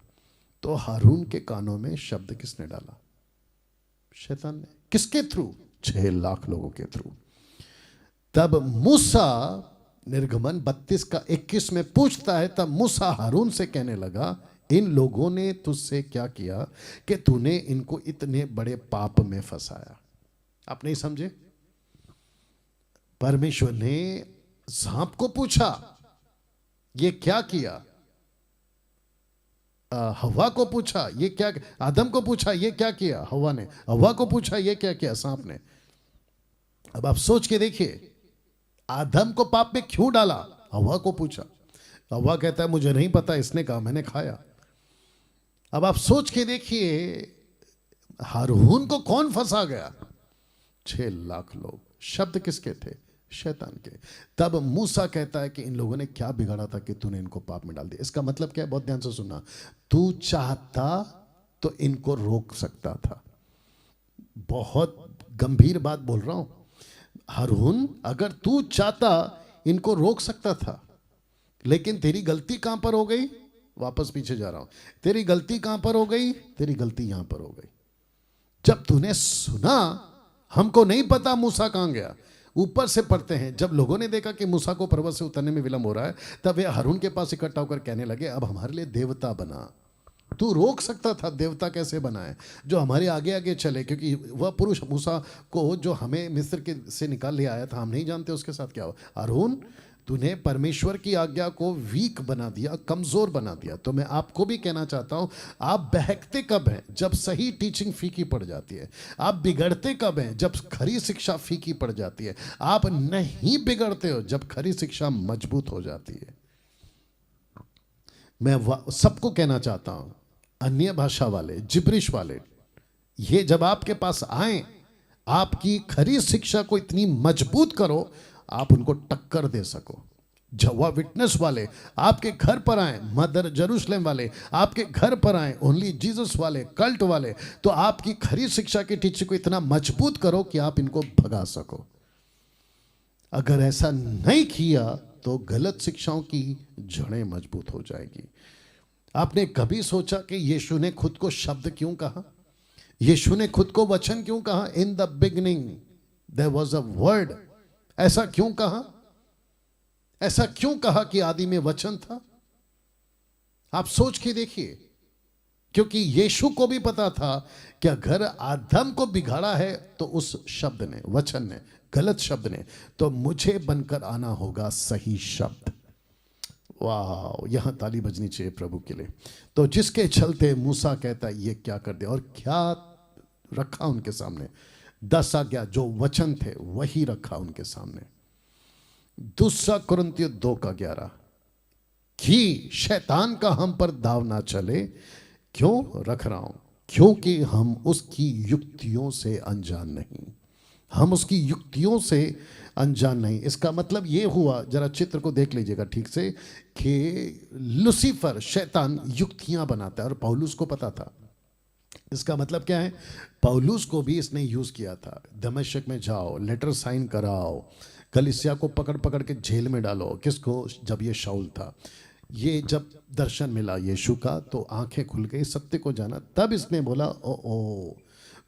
तो हारून के कानों में शब्द किसने डाला? शैतान ने। किसके थ्रू? 6 लाख लोगों के थ्रू। तब मूसा, निर्गमन 32 का 21 में पूछता है, तब मूसा हारून से कहने लगा, इन लोगों ने तुझसे क्या किया कि तूने इनको इतने बड़े पाप में फंसाया? आप नहीं समझे? परमेश्वर ने सांप को पूछा, ये क्या किया? हवा को पूछा, ये क्या? आदम को पूछा, ये क्या किया? हवा ने। हवा को पूछा, ये क्या किया? सांप ने। अब आप सोच के देखिए, आदम को पाप में क्यों डाला? हवा को पूछा। हवा कहता है मुझे नहीं पता, इसने कहा मैंने खाया। अब आप सोच के देखिए, हारून को कौन फंसा गया? 6 लाख लोग। शब्द किसके थे? शैतान के। तब मूसा कहता है कि इन लोगों ने क्या बिगाड़ा था कि तूने इनको पाप में डाल दिया। इसका मतलब क्या है? बहुत ध्यान से सुनना। तू चाहता तो इनको रोक सकता था। बहुत गंभीर बात बोल रहा हूं। हारून, अगर तू चाहता इनको रोक सकता था, लेकिन तेरी गलती कहां पर हो गई? वापस पीछे जा रहा हूं। तेरी गलती कहां पर हो गई? तेरी गलती यहां पर हो गई। जब तूने सुना, हमको नहीं पता मूसा कहां गया, ऊपर से पढ़ते हैं, जब लोगों ने देखा कि मूसा को पर्वत से उतरने में विलंब हो रहा है, तब वे हारून के पास इकट्ठा होकर कहने लगे, अब हमारे लिए देवता बना। तू रोक सकता था, देवता कैसे बनाए जो हमारे आगे आगे चले, क्योंकि वह पुरुष मूसा को जो हमें मिस्र के से निकाल ले आया था, हम नहीं जानते उसके साथ क्या हो। हारून, तूने परमेश्वर की आज्ञा को वीक बना दिया, कमजोर बना दिया। तो मैं आपको भी कहना चाहता हूं, आप बहकते कब हैं? जब सही टीचिंग फीकी पड़ जाती है। आप बिगड़ते कब हैं? जब खरी शिक्षा फीकी पड़ जाती है। आप नहीं बिगड़ते हो जब खरी शिक्षा मजबूत हो जाती है। मैं सबको कहना चाहता हूं, अन्य भाषा वाले, जिब्रिश वाले, ये जब आपके पास आए, आपकी खरी शिक्षा को इतनी मजबूत करो, आप उनको टक्कर दे सको। जवा विटनेस वाले आपके घर पर आए, मदर जेरूशलेम वाले आपके घर पर आए, ओनली जीसस वाले, कल्ट वाले, तो आपकी खरी शिक्षा की टीचिंग को इतना मजबूत करो कि आप इनको भगा सको। अगर ऐसा नहीं किया तो गलत शिक्षाओं की जड़ें मजबूत हो जाएगी। आपने कभी सोचा कि यीशु ने खुद को शब्द क्यों कहा? यीशु ने खुद को वचन क्यों कहा? In the beginning there was a word. ऐसा क्यों कहा? ऐसा क्यों कहा कि आदि में वचन था? आप सोच के देखिए, क्योंकि यीशु को भी पता था कि अगर आदम को बिगाड़ा है तो उस शब्द ने, वचन ने, गलत शब्द ने, तो मुझे बनकर आना होगा सही शब्द। वाह, यहां ताली बजनी चाहिए प्रभु के लिए। तो जिसके चलते मूसा कहता है ये क्या कर दिया, और क्या रखा उनके सामने? 10 आज्ञा जो वचन थे वही रखा उनके सामने। दूसरा कुरिन्थियों 2:11 कि शैतान का हम पर दाव ना चले। क्यों रख रहा हूं? क्योंकि हम उसकी युक्तियों से अनजान नहीं। हम उसकी युक्तियों से अनजान नहीं। इसका मतलब ये हुआ, जरा चित्र को देख लीजिएगा ठीक से, कि लूसीफर शैतान युक्तियां बनाता है और पौलुस को पता था। इसका मतलब क्या है? पौलुस को भी इसने यूज किया था। दमिश्क में जाओ, लेटर साइन कराओ, कलीसिया को पकड़ पकड़ के जेल में डालो। किसको? जब ये शाऊल था। ये जब दर्शन मिला यीशु का तो आंखें खुल गई, सत्य को जाना। तब इसने बोला ओ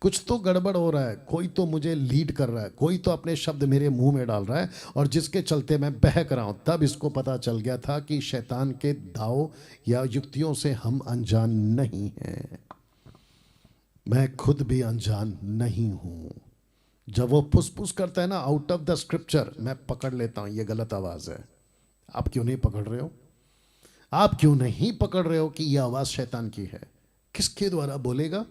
कुछ तो गड़बड़ हो रहा है, कोई तो मुझे लीड कर रहा है, कोई तो अपने शब्द मेरे मुंह में डाल रहा है और जिसके चलते मैं बहक रहा हूं। तब इसको पता चल गया था कि शैतान के दाव या युक्तियों से हम अनजान नहीं हैं। मैं खुद भी अनजान नहीं हूं। जब वो पुस करता है ना, आउट ऑफ द स्क्रिप्चर, मैं पकड़ लेता हूं ये गलत आवाज है। आप क्यों नहीं पकड़ रहे हो? आप क्यों नहीं पकड़ रहे हो कि ये आवाज शैतान की है? किसके द्वारा बोलेगा?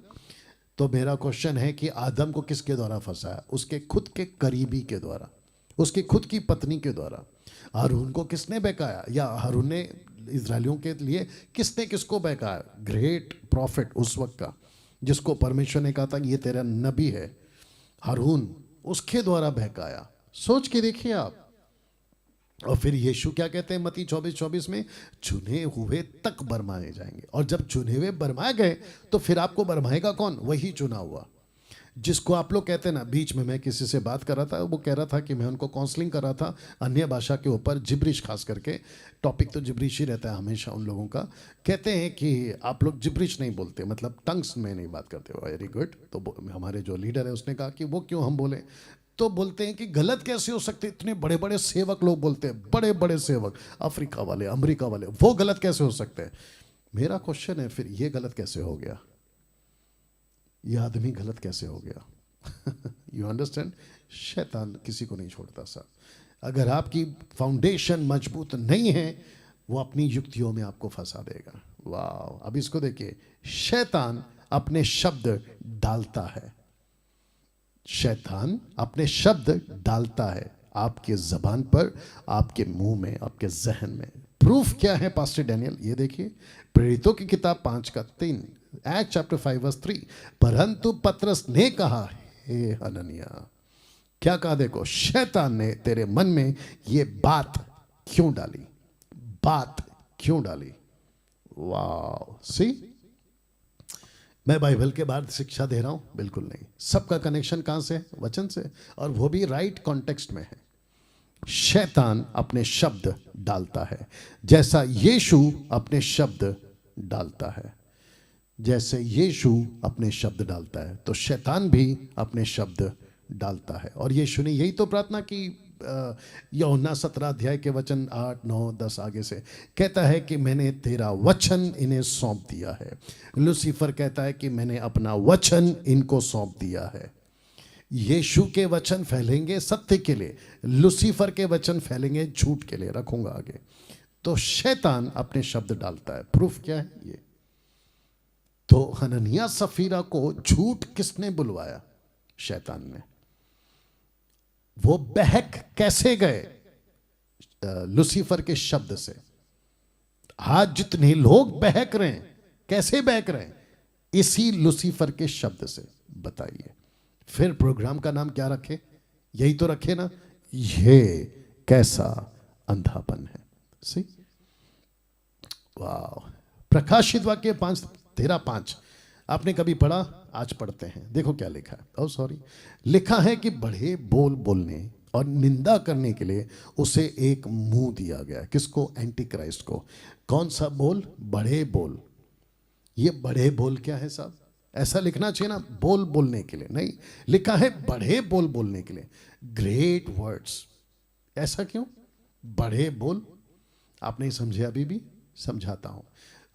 तो मेरा क्वेश्चन है कि आदम को किसके द्वारा फंसाया? उसके खुद के करीबी के द्वारा, उसकी खुद की पत्नी के द्वारा। हारून को किसने बहकाया? या हारून ने इजरायलियों के लिए किसने किसको बहकाया? ग्रेट प्रॉफिट उस वक्त का, जिसको परमेश्वर ने कहा था ये तेरा नबी है, हारून, उसके द्वारा बहकाया। सोच के देखिए आप। और फिर यीशु क्या कहते हैं मत्ती 24:24 में? चुने हुए तक बरमाए जाएंगे। और जब चुने हुए बरमाए गए तो फिर आपको बरमाएगा कौन? वही चुना हुआ, जिसको आप लोग कहते हैं ना। बीच में मैं किसी से बात कर रहा था, वो कह रहा था कि मैं उनको काउंसलिंग कर रहा था अन्य भाषा के ऊपर, जिब्रिश खास करके। टॉपिक तो जिब्रिश ही रहता है हमेशा उन लोगों का। कहते हैं कि आप लोग जिब्रिश नहीं बोलते, मतलब टंग्स में नहीं बात करते हो। Very good. तो हमारे जो लीडर है उसने कहा कि वो क्यों हम बोले? तो बोलते हैं कि गलत कैसे हो सकते? इतने बड़े बड़े सेवक लोग बोलते हैं, बड़े बड़े सेवक, अफ्रीका वाले, अमेरिका वाले, वो गलत कैसे हो सकते हैं? मेरा क्वेश्चन है, फिर ये गलत कैसे हो गया? ये आदमी गलत कैसे हो गया? You understand? शैतान किसी को नहीं छोड़ता साहब। अगर आपकी फाउंडेशन मजबूत नहीं है, वो अपनी युक्तियों में आपको फंसा देगा। वाह, अब इसको देखिए। शैतान अपने शब्द डालता है। शैतान अपने शब्द डालता है आपके जबान पर, आपके मुंह में, आपके जहन में। प्रूफ क्या है पास्टर डैनियल? ये देखिए, प्रेरितों की किताब 5:3, एक्ट चैप्टर 5:3। परंतु पतरस ने कहा, हे हननिया, क्या कहा? देखो, शैतान ने तेरे मन में ये बात क्यों डाली? बात क्यों डाली? वाह, सी, मैं बाइबल के बाद शिक्षा दे रहा हूं? बिल्कुल नहीं। सबका कनेक्शन कहां से है? वचन से, और वो भी राइट कॉन्टेक्स्ट में है। शैतान अपने शब्द डालता है, जैसा यीशु अपने शब्द डालता है। जैसे यीशु अपने शब्द डालता है तो शैतान भी अपने शब्द डालता है। और यीशु ने यही तो प्रार्थना की। यूहन्ना 17 अध्याय के वचन 8, 9, 10 आगे से कहता है कि मैंने तेरा वचन इन्हें सौंप दिया है। लूसीफर कहता है कि मैंने अपना वचन इनको सौंप दिया है। यीशु के वचन फैलेंगे सत्य के लिए, लूसीफर के वचन फैलेंगे झूठ के लिए। रखूंगा आगे। तो शैतान अपने शब्द डालता है। प्रूफ क्या है ये? तो हननिया सफीरा को झूठ किसने बुलवाया? शैतान ने। वो बहक कैसे गए? लूसीफर के शब्द से। आज जितने लोग बहक रहे हैं, कैसे बहक रहे हैं? इसी लूसीफर के शब्द से। बताइए, फिर प्रोग्राम का नाम क्या रखे? यही तो रखे ना, ये कैसा अंधापन है। सी, वाह। प्रकाशित वाक्य 5:13-5 आपने कभी पढ़ा? आज पढ़ते हैं। देखो क्या लिखा है। ओह सॉरी, लिखा है कि बड़े बोल बोलने और निंदा करने के लिए उसे एक मुंह दिया गया। किसको? एंटी क्राइस्ट को। कौन सा बोल? बड़े बोल। ये बड़े बोल क्या है साहब? ऐसा लिखना चाहिए ना, बोल बोलने के लिए। नहीं, लिखा है बड़े बोल बोलने के लिए, ग्रेट वर्ड्स। ऐसा क्यों? बड़े बोल। आप नहीं समझे? अभी भी समझाता हूं।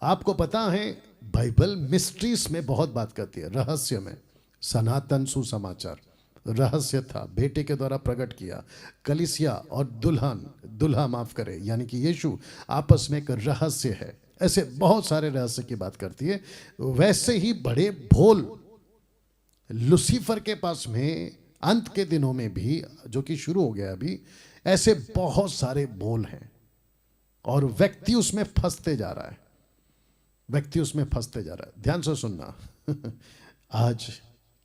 आपको पता है बाइबल मिस्ट्रीज में बहुत बात करती है, रहस्य में। सनातन सुसमाचार रहस्य था, बेटे के द्वारा प्रकट किया। कलीसिया और दुल्हा माफ करे यानी कि यीशु आपस में एक रहस्य है। ऐसे बहुत सारे रहस्य की बात करती है। वैसे ही बड़े बोल लूसीफर के पास में अंत के दिनों में भी, जो कि शुरू हो गया अभी, ऐसे बहुत सारे बोल हैं और व्यक्ति उसमें फंसते जा रहा है। व्यक्ति उसमें फंसते जा रहा है। ध्यान से सुनना। आज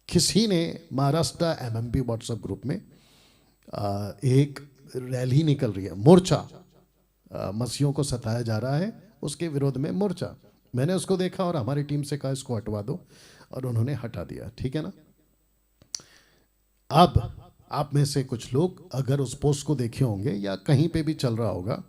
किसी ने महाराष्ट्र एमएमपी व्हाट्सएप ग्रुप में एक रैली निकल रही है, मोर्चा, मसीहों को सताया जा रहा है, उसके विरोध में मोर्चा। मैंने उसको देखा और हमारी टीम से कहा इसको हटवा दो, और उन्होंने हटा दिया। ठीक है ना? अब आप में से कुछ लोग अगर उस पोस्ट को देखे होंगे या कहीं पे भी चल रहा होगा,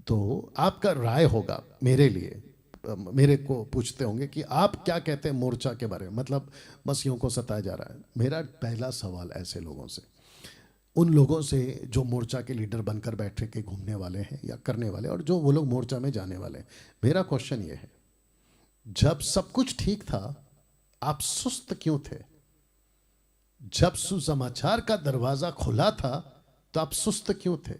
तो आपका राय होगा मेरे लिए, मेरे को पूछते होंगे कि आप क्या कहते हैं मोर्चा के बारे में, मतलब मसीहों को सताया जा रहा है। मेरा पहला सवाल ऐसे लोगों से, उन लोगों से जो मोर्चा के लीडर बनकर बैठे के घूमने वाले हैं या करने वाले, और जो वो लोग मोर्चा में जाने वाले हैं, मेरा क्वेश्चन ये है, जब सब कुछ ठीक था आप सुस्त क्यों थे? जब सुसमाचार का दरवाजा खुला था तो आप सुस्त क्यों थे?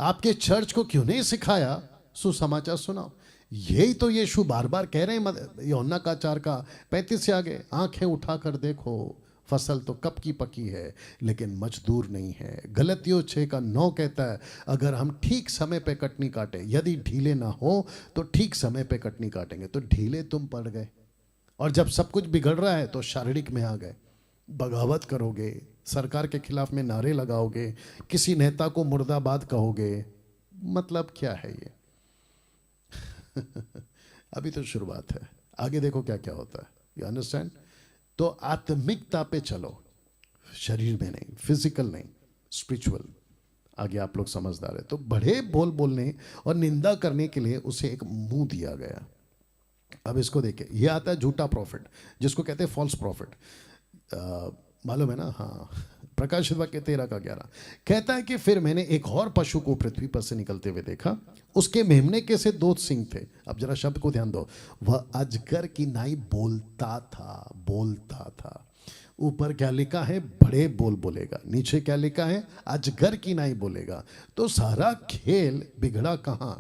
आपके चर्च को क्यों नहीं सिखाया सुसमाचार सुनाओ? यही तो यीशु बार बार कह रहे हैं यूहन्ना का 4 का 35 से आगे, आंखें उठाकर देखो, फसल तो कब की पकी है लेकिन मजदूर नहीं है। गलतियों 6 का 9 कहता है, अगर हम ठीक समय पे कटनी काटे, यदि ढीले ना हो तो ठीक समय पे कटनी काटेंगे। तो ढीले तुम पड़ गए, और जब सब कुछ बिगड़ रहा है तो शारीरिक में आ गए, बगावत करोगे, सरकार के खिलाफ में नारे लगाओगे, किसी नेता को मुर्दाबाद कहोगे। मतलब क्या है ये? अभी तो शुरुआत है, आगे देखो क्या क्या होता है। You understand? तो आत्मिकता पे चलो, शरीर में नहीं, फिजिकल नहीं, स्पिरिचुअल। आगे आप लोग समझदार है। तो बड़े बोल बोलने और निंदा करने के लिए उसे एक मुंह दिया गया। अब इसको देखे, ये आता है झूठा प्रॉफिट, जिसको कहते हैं फॉल्स प्रॉफिट। मालूम है ना? हाँ। प्रकाशित वाक्य 13 का 11 कहता है कि फिर मैंने एक और पशु को पृथ्वी पर से निकलते हुए देखा, उसके मेमने के से 2 सिंग थे। अब जरा शब्द को ध्यान दो, वह अजगर की नाई बोलता था। ऊपर क्या लिखा है? बड़े बोल बोलेगा। नीचे क्या लिखा है? अजगर की नाई बोलेगा। तो सारा खेल बिगड़ा कहां?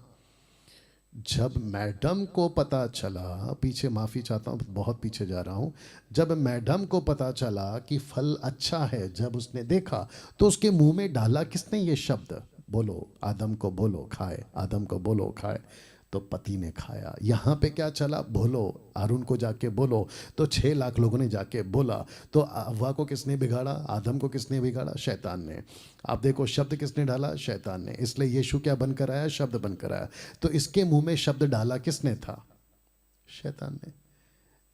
जब मैडम को पता चला, पीछे माफ़ी चाहता हूँ, बहुत पीछे जा रहा हूँ। जब मैडम को पता चला कि फल अच्छा है, जब उसने देखा तो उसके मुंह में डाला किसने ये शब्द? बोलो आदम को बोलो खाए, आदम को बोलो खाए, तो पति ने खाया। यहाँ पे क्या चला? बोलो अरुण को जाके बोलो, तो 6 लाख लोगों ने जाके बोला। तो हव्वा को किसने बिगाड़ा? आदम को किसने बिगाड़ा? शैतान ने। आप देखो शब्द किसने डाला? शैतान ने। इसलिए यीशु क्या बनकर आया? शब्द बनकर आया। तो इसके मुंह में शब्द डाला किसने था? शैतान ने।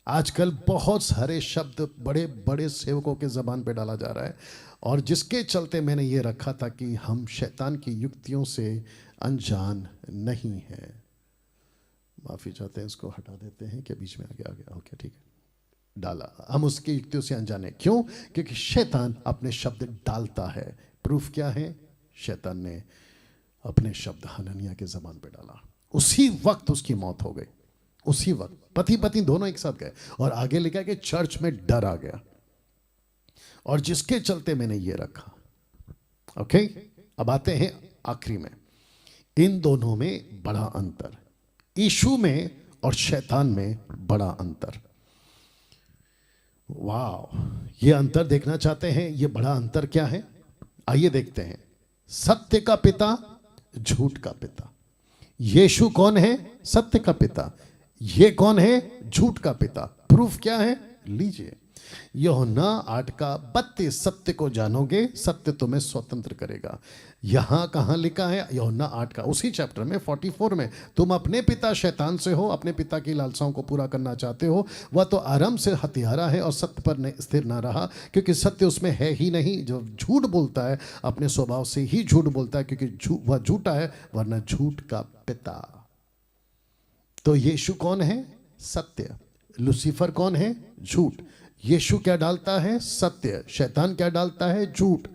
आजकल बहुत सारे शब्द बड़े बड़े सेवकों के ज़बान पे डाला जा रहा है, और जिसके चलते मैंने ये रखा था कि हम शैतान की युक्तियों से अनजान नहीं हैं। माफ़ी चाहते हैं, इसको हटा देते हैं कि बीच में आ गया। ओके ठीक है, डाला। हम उसकी युक्तियों से अनजाने क्यों? क्योंकि शैतान अपने शब्द डालता है। प्रूफ क्या है? शैतान ने अपने शब्द हननिया के ज़बान पे डाला, उसी वक्त उसकी मौत हो गई। उसी वक्त पति पत्नी दोनों एक साथ गए। और आगे लिखा कि चर्च में डर आ गया। और जिसके चलते मैंने ये रखा। ओके, अब आते हैं आखिरी में। इन दोनों में बड़ा अंतर, यीशु में और शैतान में बड़ा अंतर। वाह, ये अंतर देखना चाहते हैं? ये बड़ा अंतर क्या है? आइए देखते हैं। सत्य का पिता, झूठ का पिता। यीशु कौन है? सत्य का पिता। ये कौन है? झूठ का पिता। प्रूफ क्या है? लीजिए, यूहन्ना 8:32, सत्य को जानोगे, सत्य तुम्हें स्वतंत्र करेगा। यहां कहां लिखा है? यूहन्ना 8 का उसी चैप्टर में 44 में। तुम अपने पिता शैतान से हो, अपने पिता की लालसाओं को पूरा करना चाहते हो। वह तो आरंभ से हत्यारा है और सत्य पर स्थिर ना रहा, क्योंकि सत्य उसमें है ही नहीं। जो झूठ बोलता है अपने स्वभाव से ही झूठ बोलता है, क्योंकि वह झूठा है, वरना झूठ का पिता। तो यीशु कौन है? सत्य। लूसीफर कौन है? झूठ। यीशु क्या डालता है? सत्य। शैतान क्या डालता है? झूठ।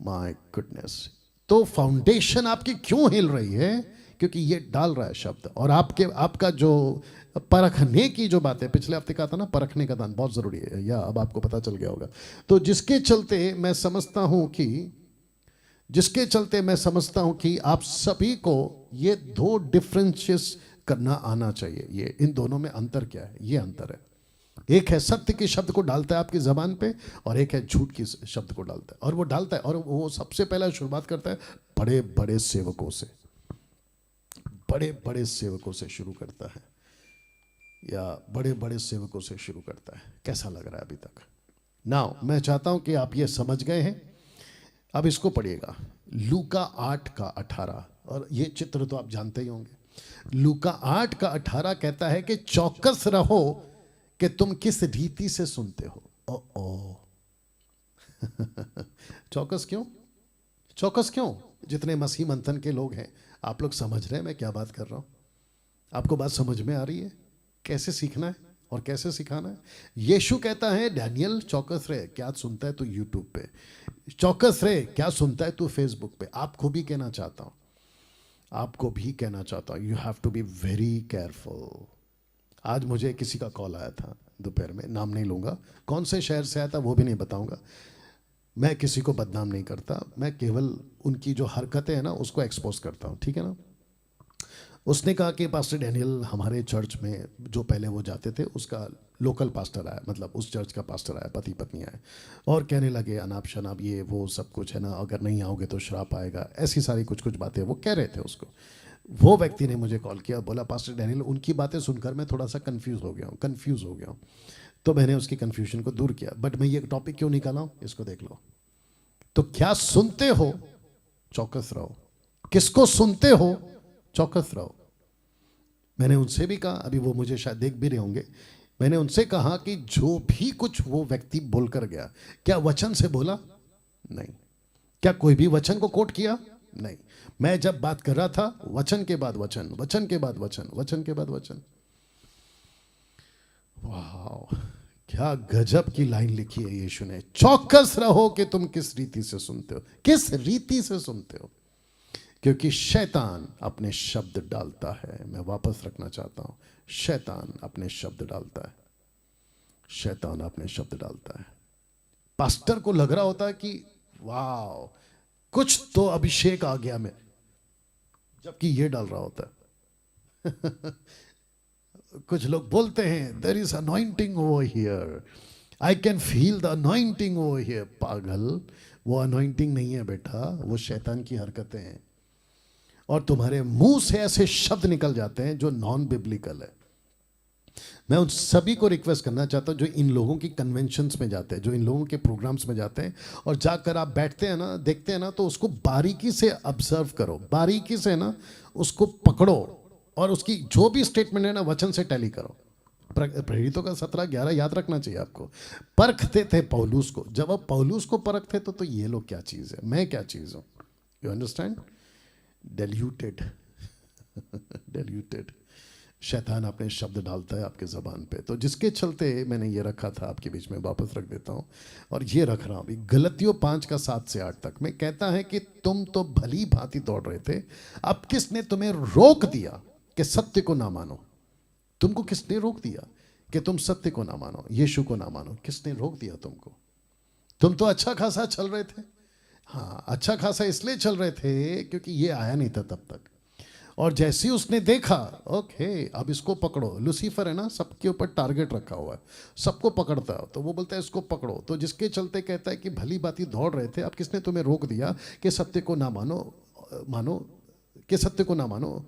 My goodness. तो फाउंडेशन आपकी क्यों हिल रही है? क्योंकि ये डाल रहा है शब्द। और आपका जो परखने की जो बात है, पिछले हफ्ते कहा था ना, परखने का दान बहुत जरूरी है, या अब आपको पता चल गया होगा। तो जिसके चलते मैं समझता हूं कि आप सभी को ये दो डिफरेंसेस करना आना चाहिए। ये इन दोनों में अंतर क्या है? ये अंतर है, एक है सत्य के शब्द को डालता है आपकी जबान पे, और एक है झूठ की शब्द को डालता है। और वो डालता है, और वो सबसे पहला शुरुआत करता है बड़े बड़े सेवकों से, बड़े बड़े सेवकों से शुरू करता है, या बड़े बड़े सेवकों से शुरू करता है। कैसा लग रहा है अभी तक? नाउ मैं चाहता हूं कि आप ये समझ गए हैं। अब इसको पढ़िएगा, लूका 8:18। और ये चित्र तो आप जानते ही होंगे। लूका 8:18 कहता है कि चौकस रहो कि तुम किस रीति से सुनते हो। ओ चौकस क्यों? चौकस क्यों? जितने मसीह मंथन के लोग हैं, आप लोग समझ रहे हैं मैं क्या बात कर रहा हूं? आपको बात समझ में आ रही है? कैसे सीखना है और कैसे सिखाना है? यीशु कहता है, डैनियल चौकस रहे, क्या सुनता है तू यूट्यूब पे? चौकस रहे, क्या सुनता है तू फेसबुक पे? आपको भी कहना चाहता हूं, you have to be very careful. आज मुझे किसी का कॉल आया था दोपहर में, नाम नहीं लूंगा, कौन से शहर से आया था वो भी नहीं बताऊंगा। मैं किसी को बदनाम नहीं करता, मैं केवल उनकी जो हरकतें हैं ना उसको एक्सपोज करता हूं, ठीक है ना। उसने कहा कि पास्टर डैनियल, हमारे चर्च में जो पहले वो जाते थे उसका लोकल पास्टर आया, मतलब उस चर्च का पास्टर आया, पति पत्नी आए, और कहने लगे अनाप शनाप ये वो सब कुछ है ना, अगर नहीं आओगे तो श्राप आएगा, ऐसी सारी कुछ कुछ बातें वो कह रहे थे उसको। वो व्यक्ति ने मुझे कॉल किया, बोला पास्टर डैनियल, उनकी बातें सुनकर मैं थोड़ा सा कंफ्यूज हो गया हूँ। तो मैंने उसकी कंफ्यूजन को दूर किया। बट मैं ये टॉपिक क्यों निकाला हूँ, इसको देख लो। तो क्या सुनते हो? चौकस रहो। किसको सुनते हो? चौकस रहो। मैंने उनसे भी कहा, अभी वो मुझे शायद देख भी रहे होंगे, मैंने उनसे कहा कि जो भी कुछ वो व्यक्ति बोलकर गया, क्या वचन से बोला? नहीं। क्या कोई भी वचन को कोट किया? नहीं। मैं जब बात कर रहा था, वचन के बाद वचन, वचन के बाद वचन, वचन के बाद वचन। वाह, क्या गजब की लाइन लिखी है यीशु ने। चौकस रहो कि तुम किस रीति से सुनते हो। किस रीति से सुनते हो? क्योंकि शैतान अपने शब्द डालता है। मैं वापस रखना चाहता हूं, शैतान अपने शब्द डालता है। शैतान अपने शब्द डालता है। पास्टर को लग रहा होता है कि वाह कुछ तो अभिषेक आ गया मैं, जबकि ये डाल रहा होता है। कुछ लोग बोलते हैं there is anointing over here, I can feel the anointing over here. पागल, वो अनॉइंटिंग नहीं है बेटा, वो शैतान की हरकतें हैं। और तुम्हारे मुंह से ऐसे शब्द निकल जाते हैं जो नॉन बिब्लिकल है। मैं उन सभी को रिक्वेस्ट करना चाहता हूं जो इन लोगों की कन्वेंशंस में जाते हैं, जो इन लोगों के प्रोग्राम्स में जाते हैं, और जाकर आप बैठते हैं ना, देखते हैं ना, तो उसको बारीकी से ऑब्जर्व करो, बारीकी से ना उसको पकड़ो, और उसकी जो भी स्टेटमेंट है ना वचन से टैली करो। प्रेरितों का 17:11 याद रखना चाहिए आपको। परखते थे पौलुस को, जब आप पौलुस को परखते तो ये लोग क्या चीज़ है, मैं क्या चीज़ हूँ? You understand? डेल्यूटेड। डेल्यूटेड। शैतान अपने शब्द डालता है आपके ज़बान पे। तो जिसके चलते मैंने ये रखा था आपके बीच में, वापस रख देता हूँ, और ये रख रहा हूँ अभी। गलतियों 5:7 से 8 तक में कहता है कि तुम तो भली भांति दौड़ रहे थे, अब किसने तुम्हें रोक दिया कि सत्य को ना मानो? तुमको किसने रोक दिया कि तुम सत्य को ना मानो, यीशु को ना मानो? किसने रोक दिया तुमको? तुम तो अच्छा खासा चल रहे थे। हाँ, अच्छा खासा इसलिए चल रहे थे क्योंकि ये आया नहीं था तब तक। और जैसे ही उसने देखा, ओके अब इसको पकड़ो, लूसीफर है ना, सबके ऊपर टारगेट रखा हुआ है, सबको पकड़ता है, तो वो बोलता है इसको पकड़ो। तो जिसके चलते कहता है कि भली बाती दौड़ रहे थे, अब किसने तुम्हें रोक दिया कि सत्य को ना मानो कि सत्य को ना मानो,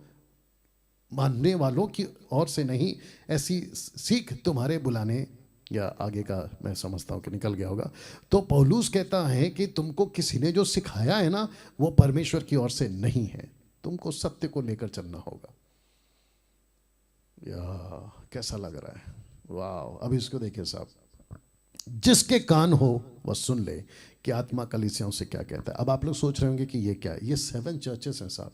मानने वालों की ओर से नहीं, ऐसी सीख तुम्हारे बुलाने, या आगे का मैं समझता हूं कि निकल गया होगा। तो पौलुस कहता है कि तुमको किसी ने जो सिखाया है ना, वो परमेश्वर की ओर से नहीं है, तुमको सत्य को लेकर चलना होगा। या कैसा लग रहा है, वाह। अब इसको देखिए साहब, जिसके कान हो वह सुन ले कि आत्मा कलीसियाओं से क्या कहता है। अब आप लोग सोच रहे होंगे कि ये क्या है, ये 7 चर्चेस हैं साहब,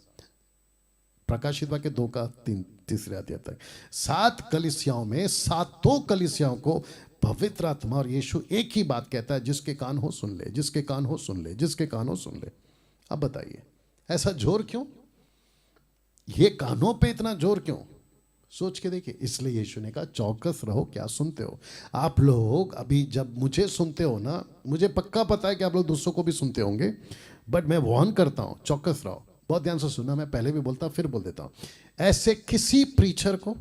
प्रकाशित वाक्य 2 का 3 अध्याय तक 7 कलीसियाओं में 7 कलीसियाओं को पवित्र आत्मा और यीशु एक ही बात कहता है, जिसके कान हो सुन ले, जिसके कान हो सुन ले, जिसके कान हो सुन ले। अब बताइए ऐसा जोर क्यों, ये कानों पे इतना जोर क्यों, सोच के देखिए। इसलिए यीशु ने कहा चौकस रहो, क्या सुनते हो आप लोग। अभी जब मुझे सुनते हो ना, मुझे पक्का पता है कि आप लोग दूसरों को भी सुनते होंगे, बट मैं वार्न करता हूं, चौकस रहो, बहुत ध्यान से सुनना। मैं पहले भी बोलता हूं, फिर बोल देता हूं। ऐसे किसी प्रीचर को,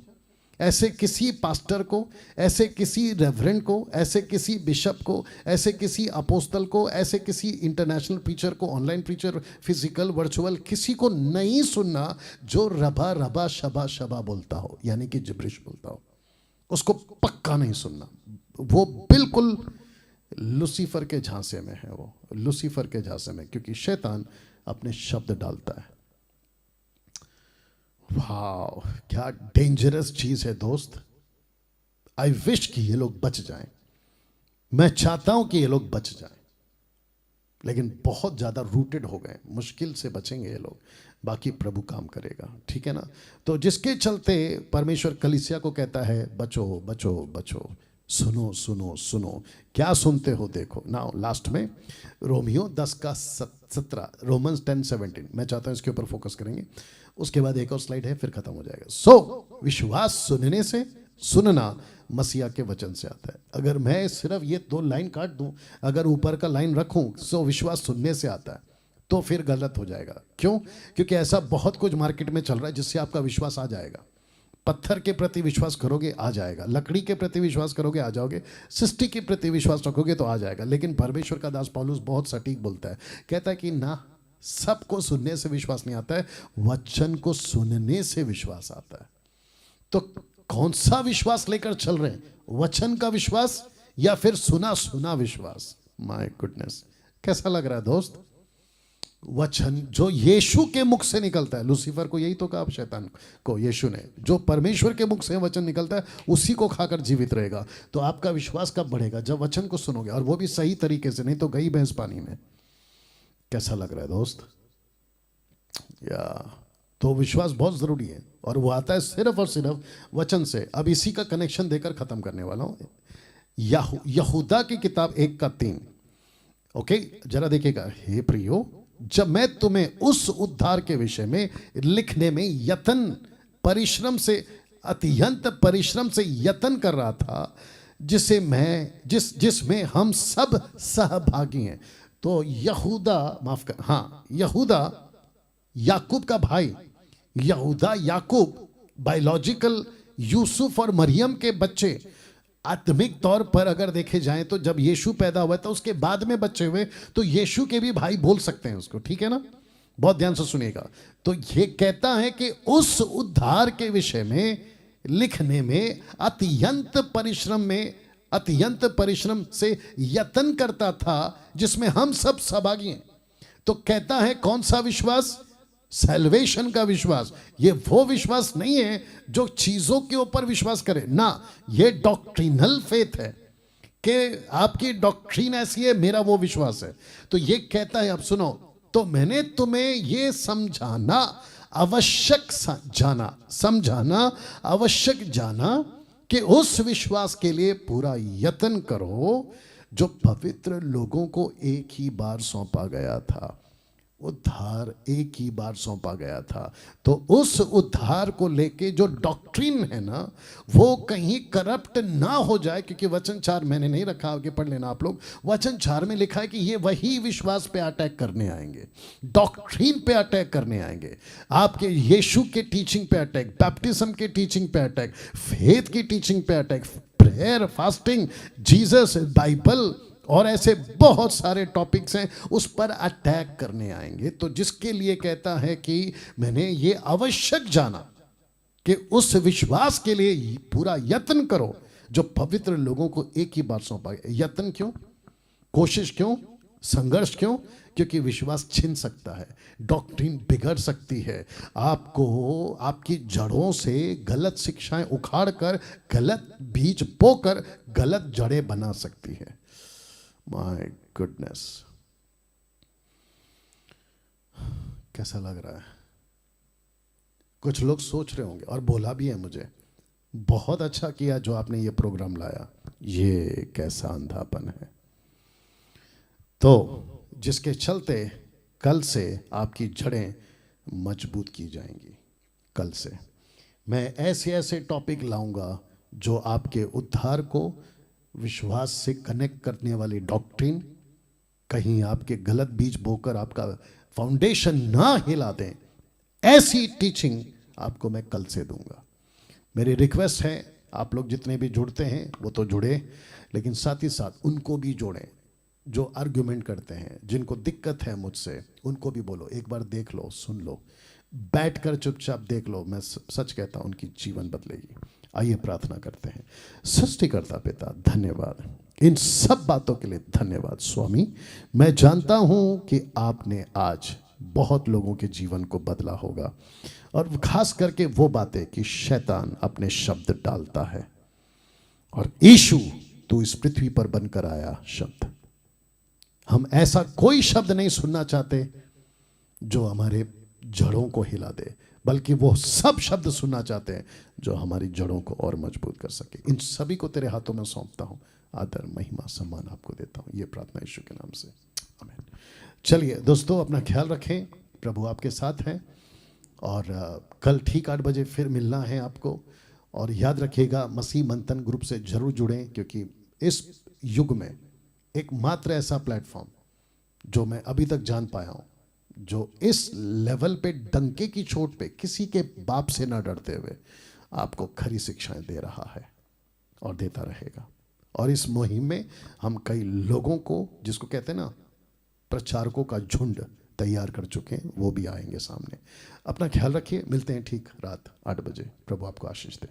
ऐसे किसी पास्टर को, ऐसे किसी रेवरेंड को, ऐसे किसी बिशप को, ऐसे किसी अपोस्तल को, ऐसे किसी इंटरनेशनल प्रीचर को, ऑनलाइन प्रीचर, फिजिकल वर्चुअल, किसी को नहीं सुनना जो रबा रबा शबा शबा बोलता हो, यानी कि जिब्रिश बोलता हो, उसको पक्का नहीं सुनना। वो बिल्कुल लूसीफर के झांसे में है, वो लूसीफर के झांसे में, क्योंकि शैतान अपने शब्द डालता है। वाह, क्या डेंजरस चीज है दोस्त। आई विश कि ये लोग बच जाएं, मैं चाहता हूं कि ये लोग बच जाएं, लेकिन बहुत ज्यादा रूटेड हो गए, मुश्किल से बचेंगे ये लोग, बाकी प्रभु काम करेगा, ठीक है ना। तो जिसके चलते परमेश्वर कलीसिया को कहता है बचो बचो बचो, सुनो सुनो सुनो, क्या सुनते हो देखो। नाउ लास्ट में रोमियो 10 का 17, रोमन्स 10:17, मैं चाहता हूं इसके ऊपर फोकस करेंगे, उसके बाद एक और स्लाइड है, फिर खत्म हो जाएगा। सो विश्वास सुनने से, सुनना मसीहा के वचन से आता है। अगर मैं सिर्फ ये 2 लाइन काट दूं, अगर ऊपर का लाइन रखूं, सो विश्वास सुनने से आता है, तो फिर गलत हो जाएगा। क्यों? क्योंकि ऐसा बहुत कुछ मार्केट में चल रहा है जिससे आपका विश्वास आ जाएगा। पत्थर के प्रति विश्वास करोगे आ जाएगा, लकड़ी के प्रति विश्वास करोगे आ जाओगे, सृष्टि के प्रति विश्वास रखोगे तो आ जाएगा। लेकिन परमेश्वर का दास पौलुस बहुत सटीक बोलता है, कहता है कि ना, सबको सुनने से विश्वास नहीं आता है, वचन को सुनने से विश्वास आता है। तो कौन सा विश्वास लेकर चल रहे हैं, वचन का विश्वास या फिर सुना सुना विश्वास? माय गुडनेस, कैसा लग रहा है दोस्त? वचन जो यीशु के मुख से निकलता है, लूसीफर को यही तो कहा शैतान को यीशु ने, जो परमेश्वर के मुख से वचन निकलता है उसी को खाकर जीवित रहेगा। तो आपका विश्वास कब बढ़ेगा? जब वचन को सुनोगे, और वो भी सही तरीके से, नहीं तो गई भैंस पानी में। कैसा लग रहा है दोस्त? या तो विश्वास बहुत जरूरी है, और वो आता है सिर्फ और सिर्फ वचन से। अब इसी का कनेक्शन देकर खत्म करने वाला हूं। यहूदा की किताब 1:3, ओके, जरा देखिएगा। हे प्रियो, जब मैं तुम्हें उस उद्धार के विषय में लिखने में यत्न परिश्रम से, अत्यंत परिश्रम से यत्न कर रहा था, जिसमें हम सब सहभागी हैं। तो यहूदा, माफ कर, हाँ, यहूदा याकूब का भाई, यहूदा याकूब बायोलॉजिकल यूसुफ और मरियम के बच्चे। आत्मिक तौर पर अगर देखे जाएं तो जब यीशु पैदा हुआ था उसके बाद में बच्चे हुए, तो यीशु के भी भाई बोल सकते हैं उसको, ठीक है ना। बहुत ध्यान से सुनिएगा। तो ये कहता है कि उस उद्धार के विषय में लिखने में अत्यंत परिश्रम से यत्न करता था, जिसमें हम सब सहभागी हैं। तो कहता है कौन सा विश्वास? सैल्वेशन का विश्वास। ये वो विश्वास नहीं है जो चीजों के ऊपर विश्वास करे ना, ये डॉक्ट्रिनल फेथ है कि आपकी डॉक्ट्रिन ऐसी है, मेरा वो विश्वास है। तो ये कहता है, अब सुनो, तो मैंने तुम्हें ये समझाना आवश्यक जाना कि उस विश्वास के लिए पूरा यत्न करो जो पवित्र लोगों को एक ही बार सौंपा गया था। उद्धार एक ही बार सौंपा गया था। तो उस उद्धार को लेके जो डॉक्ट्रिन है ना, वो कहीं करप्ट ना हो जाए, क्योंकि वचन 4 मैंने नहीं रखा, आगे पढ़ लेना आप लोग। वचन 4 में लिखा है कि ये वही विश्वास पे अटैक करने आएंगे, डॉक्ट्रिन पे अटैक करने आएंगे, आपके यीशु के टीचिंग पे अटैक, बैप्टिज्म के टीचिंग पे अटैक, फेथ की टीचिंग पे attack, prayer, fasting, Jesus, Bible और ऐसे बहुत सारे टॉपिक्स हैं, उस पर अटैक करने आएंगे। तो जिसके लिए कहता है कि मैंने ये आवश्यक जाना कि उस विश्वास के लिए पूरा यत्न करो जो पवित्र लोगों को एक ही बार सौंपा गया। यत्न क्यों, कोशिश क्यों, संघर्ष क्यों? क्योंकि विश्वास छिन सकता है, डॉक्ट्रिन बिगड़ सकती है, आपको आपकी जड़ों से गलत शिक्षाएं उखाड़कर, गलत बीज बोकर गलत जड़ें बना सकती है। माय गुडनेस, कैसा लग रहा है? कुछ लोग सोच रहे होंगे और बोला भी है मुझे, बहुत अच्छा किया जो आपने ये प्रोग्राम लाया, ये कैसा अंधापन है। तो जिसके चलते कल से आपकी जड़ें मजबूत की जाएंगी। कल से मैं ऐसे ऐसे टॉपिक लाऊंगा जो आपके उद्धार को विश्वास से कनेक्ट करने वाली डॉक्ट्रिन, कहीं आपके गलत बीज बोकर आपका फाउंडेशन ना हिला दें, ऐसी टीचिंग आपको मैं कल से दूंगा। मेरी रिक्वेस्ट है, आप लोग जितने भी जुड़ते हैं वो तो जुड़े, लेकिन साथ ही साथ उनको भी जोड़ें जो आर्ग्यूमेंट करते हैं, जिनको दिक्कत है मुझसे, उनको भी बोलो एक बार देख लो, सुन लो, बैठकर चुपचाप देख लो। मैं सच कहता हूं उनकी जीवन बदलेगी। आइए प्रार्थना करते हैं। सृष्टिकर्ता पिता, धन्यवाद, इन सब बातों के लिए धन्यवाद स्वामी। मैं जानता हूं कि आपने आज बहुत लोगों के जीवन को बदला होगा, और खास करके वो बातें कि शैतान अपने शब्द डालता है और यीशु तू इस पृथ्वी पर बनकर आया शब्द। हम ऐसा कोई शब्द नहीं सुनना चाहते जो हमारे जड़ों को हिला दे, बल्कि वो सब शब्द सुनना चाहते हैं जो हमारी जड़ों को और मजबूत कर सके। इन सभी को तेरे हाथों में सौंपता हूं, आदर महिमा सम्मान आपको देता हूं, ये प्रार्थना यीशु के नाम से, आमीन। चलिए दोस्तों, अपना ख्याल रखें, प्रभु आपके साथ हैं, और कल ठीक 8 बजे फिर मिलना है आपको। और याद रखिएगा, मसीह मंथन ग्रुप से जरूर जुड़ें, क्योंकि इस युग में एकमात्र ऐसा प्लेटफॉर्म जो मैं अभी तक जान पाया हूं, जो इस लेवल पे डंके की चोट पे किसी के बाप से ना डरते हुए आपको खरी शिक्षाएं दे रहा है और देता रहेगा। और इस मुहिम में हम कई लोगों को, जिसको कहते हैं ना प्रचारकों का झुंड, तैयार कर चुके हैं, वो भी आएंगे सामने। अपना ख्याल रखिए, मिलते हैं ठीक रात 8 बजे। प्रभु आपको आशीष दे।